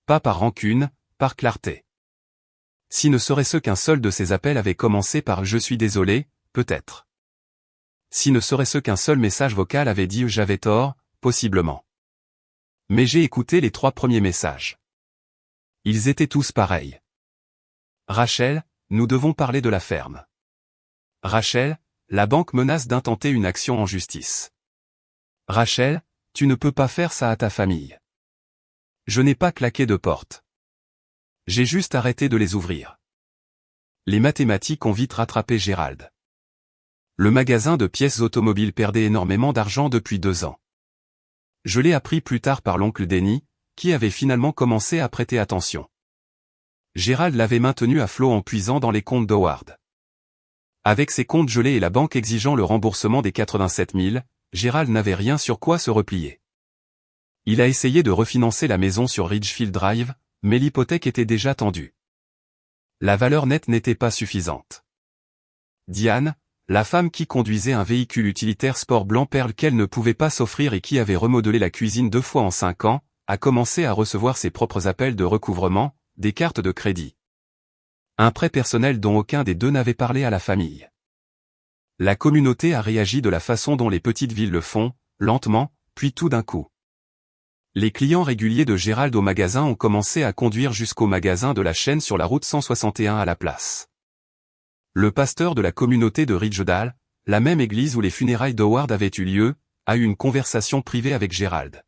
Pas par rancune, par clarté. Si ne serait-ce qu'un seul de ces appels avait commencé par « Je suis désolé », peut-être. Si ne serait-ce qu'un seul message vocal avait dit « J'avais tort », possiblement. Mais j'ai écouté les 3 premiers messages. Ils étaient tous pareils. Rachel, nous devons parler de la ferme. Rachel, la banque menace d'intenter une action en justice. Rachel, tu ne peux pas faire ça à ta famille. Je n'ai pas claqué de porte. J'ai juste arrêté de les ouvrir. Les mathématiques ont vite rattrapé Gérald. Le magasin de pièces automobiles perdait énormément d'argent depuis 2 ans. Je l'ai appris plus tard par l'oncle Denny, qui avait finalement commencé à prêter attention. Gérald l'avait maintenu à flot en puisant dans les comptes d'Howard. Avec ses comptes gelés et la banque exigeant le remboursement des 87 000, Gérald n'avait rien sur quoi se replier. Il a essayé de refinancer la maison sur Ridgefield Drive, mais l'hypothèque était déjà tendue. La valeur nette n'était pas suffisante. Diane, la femme qui conduisait un véhicule utilitaire sport blanc perle qu'elle ne pouvait pas s'offrir et qui avait remodelé la cuisine 2 fois en 5 ans, a commencé à recevoir ses propres appels de recouvrement, des cartes de crédit. Un prêt personnel dont aucun des deux n'avait parlé à la famille. La communauté a réagi de la façon dont les petites villes le font, lentement, puis tout d'un coup. Les clients réguliers de Gérald au magasin ont commencé à conduire jusqu'au magasin de la chaîne sur la route 161 à la place. Le pasteur de la communauté de Ridgedale, la même église où les funérailles d'Howard avaient eu lieu, a eu une conversation privée avec Gérald.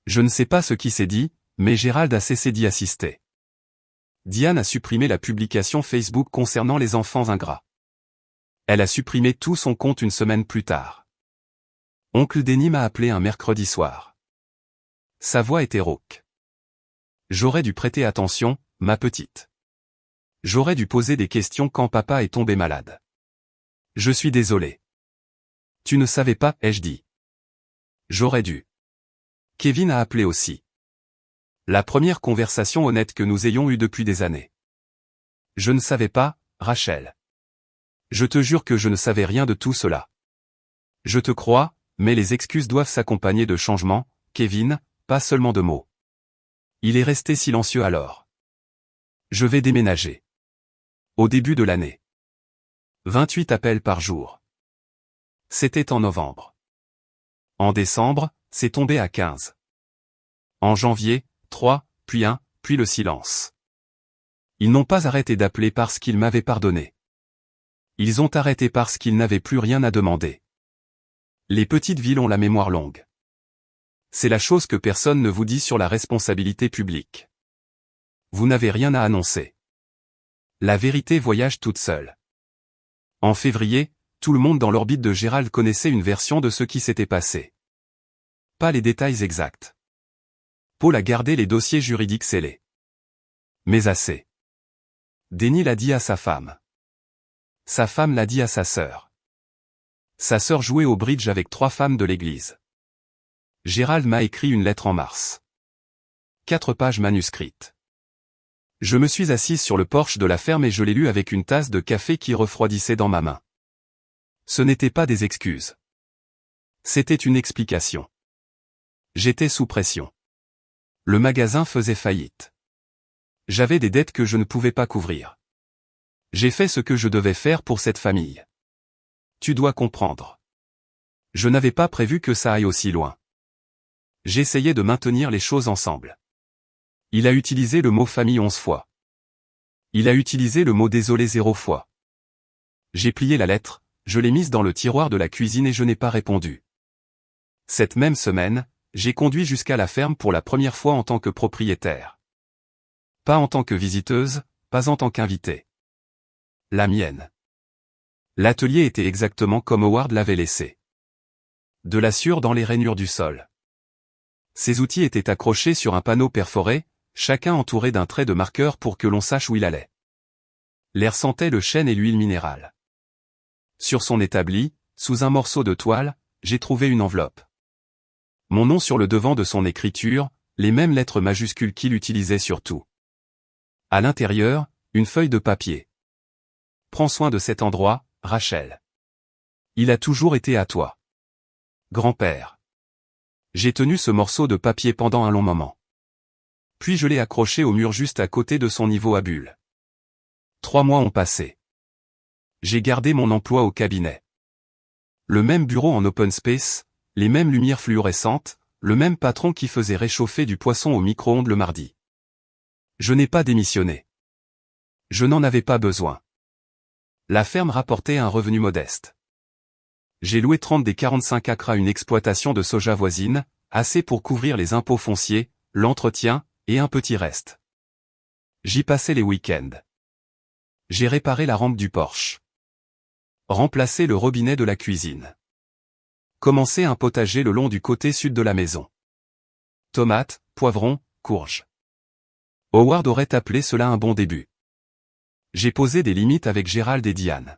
Je ne sais pas ce qui s'est dit, mais Gérald a cessé d'y assister. Diane a supprimé la publication Facebook concernant les enfants ingrats. Elle a supprimé tout son compte une semaine plus tard. Oncle Denny m'a appelé un mercredi soir. Sa voix était rauque. J'aurais dû prêter attention, ma petite. J'aurais dû poser des questions quand papa est tombé malade. Je suis désolé. Tu ne savais pas, ai-je dit. J'aurais dû. Kevin a appelé aussi. La première conversation honnête que nous ayons eue depuis des années. Je ne savais pas, Rachel. Je te jure que je ne savais rien de tout cela. Je te crois, mais les excuses doivent s'accompagner de changements, Kevin, pas seulement de mots. Il est resté silencieux alors. Je vais déménager. Au début de l'année. 28 appels par jour. C'était en novembre. En décembre, c'est tombé à 15. En janvier, 3, puis 1, puis le silence. Ils n'ont pas arrêté d'appeler parce qu'ils m'avaient pardonné. Ils ont arrêté parce qu'ils n'avaient plus rien à demander. Les petites villes ont la mémoire longue. C'est la chose que personne ne vous dit sur la responsabilité publique. Vous n'avez rien à annoncer. La vérité voyage toute seule. En février, tout le monde dans l'orbite de Gérald connaissait une version de ce qui s'était passé. Pas les détails exacts. Paul a gardé les dossiers juridiques scellés. Mais assez. Denis l'a dit à sa femme. Sa femme l'a dit à sa sœur. Sa sœur jouait au bridge avec 3 femmes de l'église. Gérald m'a écrit une lettre en mars. 4 pages manuscrites. Je me suis assise sur le porche de la ferme et je l'ai lu avec une tasse de café qui refroidissait dans ma main. Ce n'étaient pas des excuses. C'était une explication. J'étais sous pression. Le magasin faisait faillite. J'avais des dettes que je ne pouvais pas couvrir. J'ai fait ce que je devais faire pour cette famille. Tu dois comprendre. Je n'avais pas prévu que ça aille aussi loin. J'essayais de maintenir les choses ensemble. Il a utilisé le mot famille 11 fois. Il a utilisé le mot désolé 0 fois. J'ai plié la lettre, je l'ai mise dans le tiroir de la cuisine et je n'ai pas répondu. Cette même semaine, j'ai conduit jusqu'à la ferme pour la première fois en tant que propriétaire. Pas en tant que visiteuse, pas en tant qu'invitée. La mienne. L'atelier était exactement comme Howard l'avait laissé. De la sueur dans les rainures du sol. Ses outils étaient accrochés sur un panneau perforé, chacun entouré d'un trait de marqueur pour que l'on sache où il allait. L'air sentait le chêne et l'huile minérale. Sur son établi, sous un morceau de toile, j'ai trouvé une enveloppe. Mon nom sur le devant de son écriture, les mêmes lettres majuscules qu'il utilisait sur tout. À l'intérieur, une feuille de papier. Prends soin de cet endroit, Rachel. Il a toujours été à toi. Grand-père. J'ai tenu ce morceau de papier pendant un long moment. Puis je l'ai accroché au mur juste à côté de son niveau à bulles. 3 mois ont passé. J'ai gardé mon emploi au cabinet. Le même bureau en open space, les mêmes lumières fluorescentes, le même patron qui faisait réchauffer du poisson au micro-ondes le mardi. Je n'ai pas démissionné. Je n'en avais pas besoin. La ferme rapportait un revenu modeste. J'ai loué 30 des 45 acres à une exploitation de soja voisine, assez pour couvrir les impôts fonciers, l'entretien, et un petit reste. J'y passais les week-ends. J'ai réparé la rampe du porche. Remplacé le robinet de la cuisine. Commencé un potager le long du côté sud de la maison. Tomates, poivrons, courges. Howard aurait appelé cela un bon début. J'ai posé des limites avec Gérald et Diane.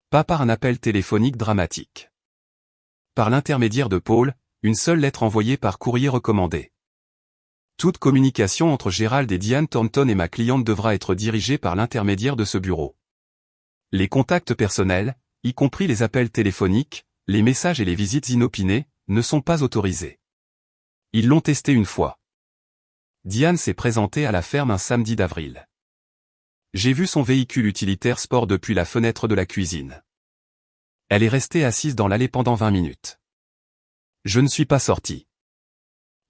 Pas par un appel téléphonique dramatique. Par l'intermédiaire de Paul, une seule lettre envoyée par courrier recommandé. Toute communication entre Gérald et Diane Thornton et ma cliente devra être dirigée par l'intermédiaire de ce bureau. Les contacts personnels, y compris les appels téléphoniques, les messages et les visites inopinées, ne sont pas autorisés. Ils l'ont testé une fois. Diane s'est présentée à la ferme un samedi d'avril. J'ai vu son véhicule utilitaire sport depuis la fenêtre de la cuisine. Elle est restée assise dans l'allée pendant 20 minutes. Je ne suis pas sorti.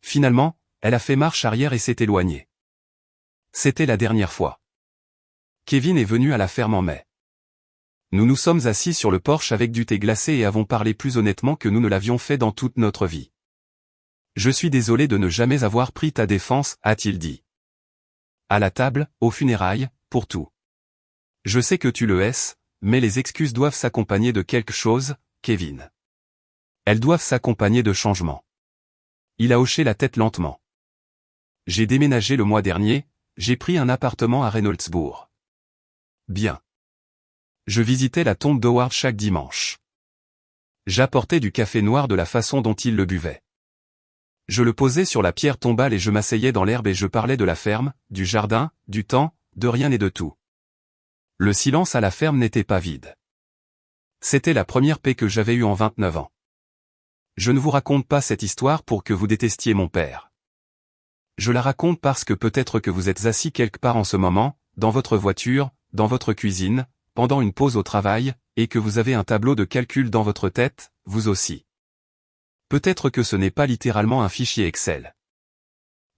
Finalement, elle a fait marche arrière et s'est éloignée. C'était la dernière fois. Kevin est venu à la ferme en mai. Nous nous sommes assis sur le porche avec du thé glacé et avons parlé plus honnêtement que nous ne l'avions fait dans toute notre vie. Je suis désolé de ne jamais avoir pris ta défense, a-t-il dit. À la table, aux funérailles, pour tout. Je sais que tu le hais, mais les excuses doivent s'accompagner de quelque chose, Kevin. Elles doivent s'accompagner de changements. Il a hoché la tête lentement. J'ai déménagé le mois dernier, j'ai pris un appartement à Reynoldsburg. Bien. Je visitais la tombe d'Howard chaque dimanche. J'apportais du café noir de la façon dont il le buvait. Je le posais sur la pierre tombale et je m'asseyais dans l'herbe et je parlais de la ferme, du jardin, du temps, de rien et de tout. Le silence à la ferme n'était pas vide. C'était la première paix que j'avais eue en 29 ans. Je ne vous raconte pas cette histoire pour que vous détestiez mon père. Je la raconte parce que peut-être que vous êtes assis quelque part en ce moment, dans votre voiture, dans votre cuisine, pendant une pause au travail, et que vous avez un tableau de calcul dans votre tête, vous aussi. Peut-être que ce n'est pas littéralement un fichier Excel.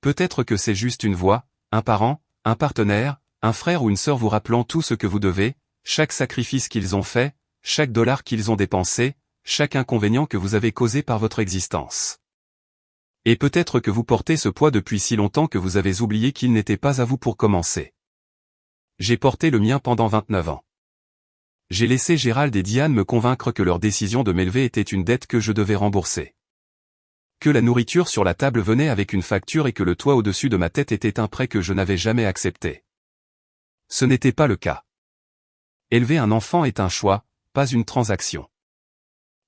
Peut-être que c'est juste une voix, un parent, un partenaire, un frère ou une sœur vous rappelant tout ce que vous devez, chaque sacrifice qu'ils ont fait, chaque dollar qu'ils ont dépensé, chaque inconvénient que vous avez causé par votre existence. Et peut-être que vous portez ce poids depuis si longtemps que vous avez oublié qu'il n'était pas à vous pour commencer. J'ai porté le mien pendant 29 ans. J'ai laissé Gérald et Diane me convaincre que leur décision de m'élever était une dette que je devais rembourser. Que la nourriture sur la table venait avec une facture et que le toit au-dessus de ma tête était un prêt que je n'avais jamais accepté. Ce n'était pas le cas. Élever un enfant est un choix, pas une transaction.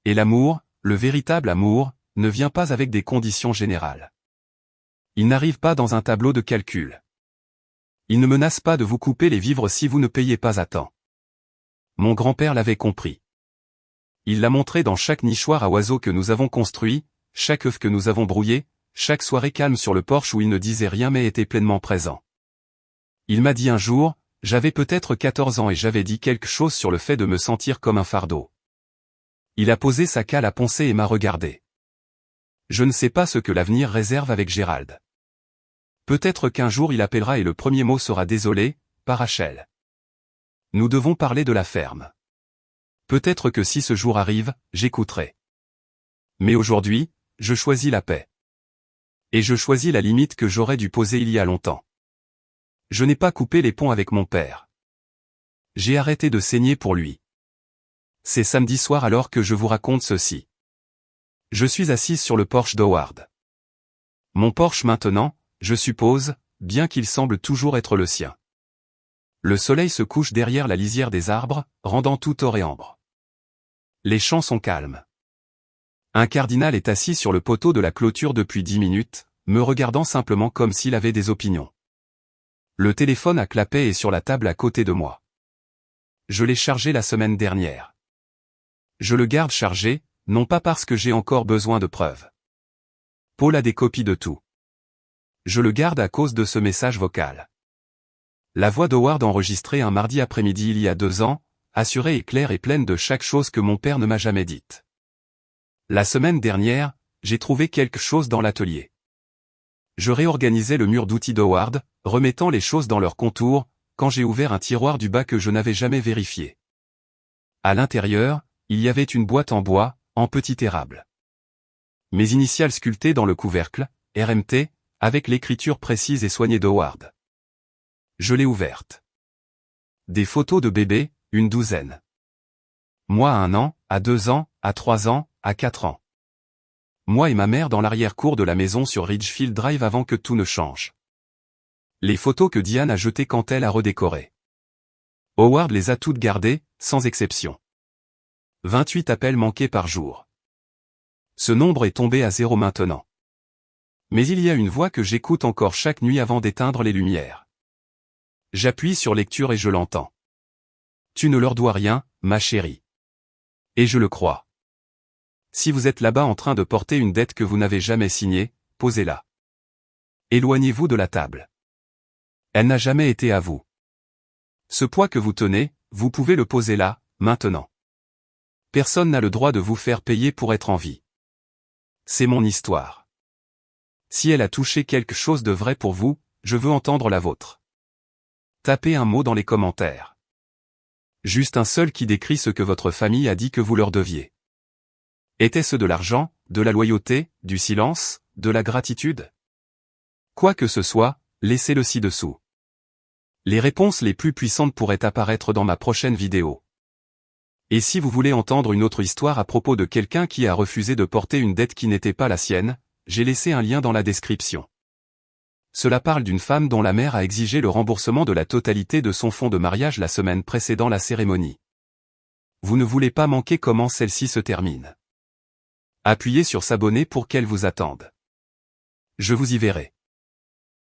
Et l'amour, le véritable amour, ne vient pas avec des conditions générales. Il n'arrive pas dans un tableau de calcul. Il ne menace pas de vous couper les vivres si vous ne payez pas à temps. Mon grand-père l'avait compris. Il l'a montré dans chaque nichoir à oiseaux que nous avons construit, chaque œuf que nous avons brouillé, chaque soirée calme sur le porche où il ne disait rien mais était pleinement présent. Il m'a dit un jour, j'avais peut-être 14 ans et j'avais dit quelque chose sur le fait de me sentir comme un fardeau. Il a posé sa cale à poncer et m'a regardé. Je ne sais pas ce que l'avenir réserve avec Gérald. Peut-être qu'un jour il appellera et le premier mot sera désolé, pas Rachel. Nous devons parler de la ferme. Peut-être que si ce jour arrive, j'écouterai. Mais aujourd'hui, je choisis la paix. Et je choisis la limite que j'aurais dû poser il y a longtemps. Je n'ai pas coupé les ponts avec mon père. J'ai arrêté de saigner pour lui. C'est samedi soir alors que je vous raconte ceci. Je suis assise sur le porche d'Howard. Mon porche maintenant, je suppose, bien qu'il semble toujours être le sien. Le soleil se couche derrière la lisière des arbres, rendant tout or et ambre. Les champs sont calmes. Un cardinal est assis sur le poteau de la clôture depuis 10 minutes, me regardant simplement comme s'il avait des opinions. Le téléphone à clapet est sur la table à côté de moi. Je l'ai chargé la semaine dernière. Je le garde chargé, non pas parce que j'ai encore besoin de preuves. Paul a des copies de tout. Je le garde à cause de ce message vocal. La voix d'Howard enregistrée un mardi après-midi il y a 2 ans, assurée et claire et pleine de chaque chose que mon père ne m'a jamais dite. La semaine dernière, j'ai trouvé quelque chose dans l'atelier. Je réorganisais le mur d'outils d'Howard, remettant les choses dans leur contour, quand j'ai ouvert un tiroir du bas que je n'avais jamais vérifié. À l'intérieur, il y avait une boîte en bois, en petit érable. Mes initiales sculptées dans le couvercle, RMT, avec l'écriture précise et soignée d'Howard. Je l'ai ouverte. Des photos de bébés, une douzaine. Moi à 1 an, à 2 ans, à 3 ans, à 4 ans. Moi et ma mère dans l'arrière-cour de la maison sur Ridgefield Drive avant que tout ne change. Les photos que Diane a jetées quand elle a redécoré. Howard les a toutes gardées, sans exception. 28 appels manqués par jour. Ce nombre est tombé à 0 maintenant. Mais il y a une voix que j'écoute encore chaque nuit avant d'éteindre les lumières. J'appuie sur lecture et je l'entends. Tu ne leur dois rien, ma chérie. Et je le crois. Si vous êtes là-bas en train de porter une dette que vous n'avez jamais signée, posez-la. Éloignez-vous de la table. Elle n'a jamais été à vous. Ce poids que vous tenez, vous pouvez le poser là, maintenant. Personne n'a le droit de vous faire payer pour être en vie. C'est mon histoire. Si elle a touché quelque chose de vrai pour vous, je veux entendre la vôtre. Tapez un mot dans les commentaires. Juste un seul qui décrit ce que votre famille a dit que vous leur deviez. Était-ce de l'argent, de la loyauté, du silence, de la gratitude? Quoi que ce soit, laissez-le ci-dessous. Les réponses les plus puissantes pourraient apparaître dans ma prochaine vidéo. Et si vous voulez entendre une autre histoire à propos de quelqu'un qui a refusé de porter une dette qui n'était pas la sienne, j'ai laissé un lien dans la description. Cela parle d'une femme dont la mère a exigé le remboursement de la totalité de son fonds de mariage la semaine précédant la cérémonie. Vous ne voulez pas manquer comment celle-ci se termine. Appuyez sur s'abonner pour qu'elle vous attende. Je vous y verrai.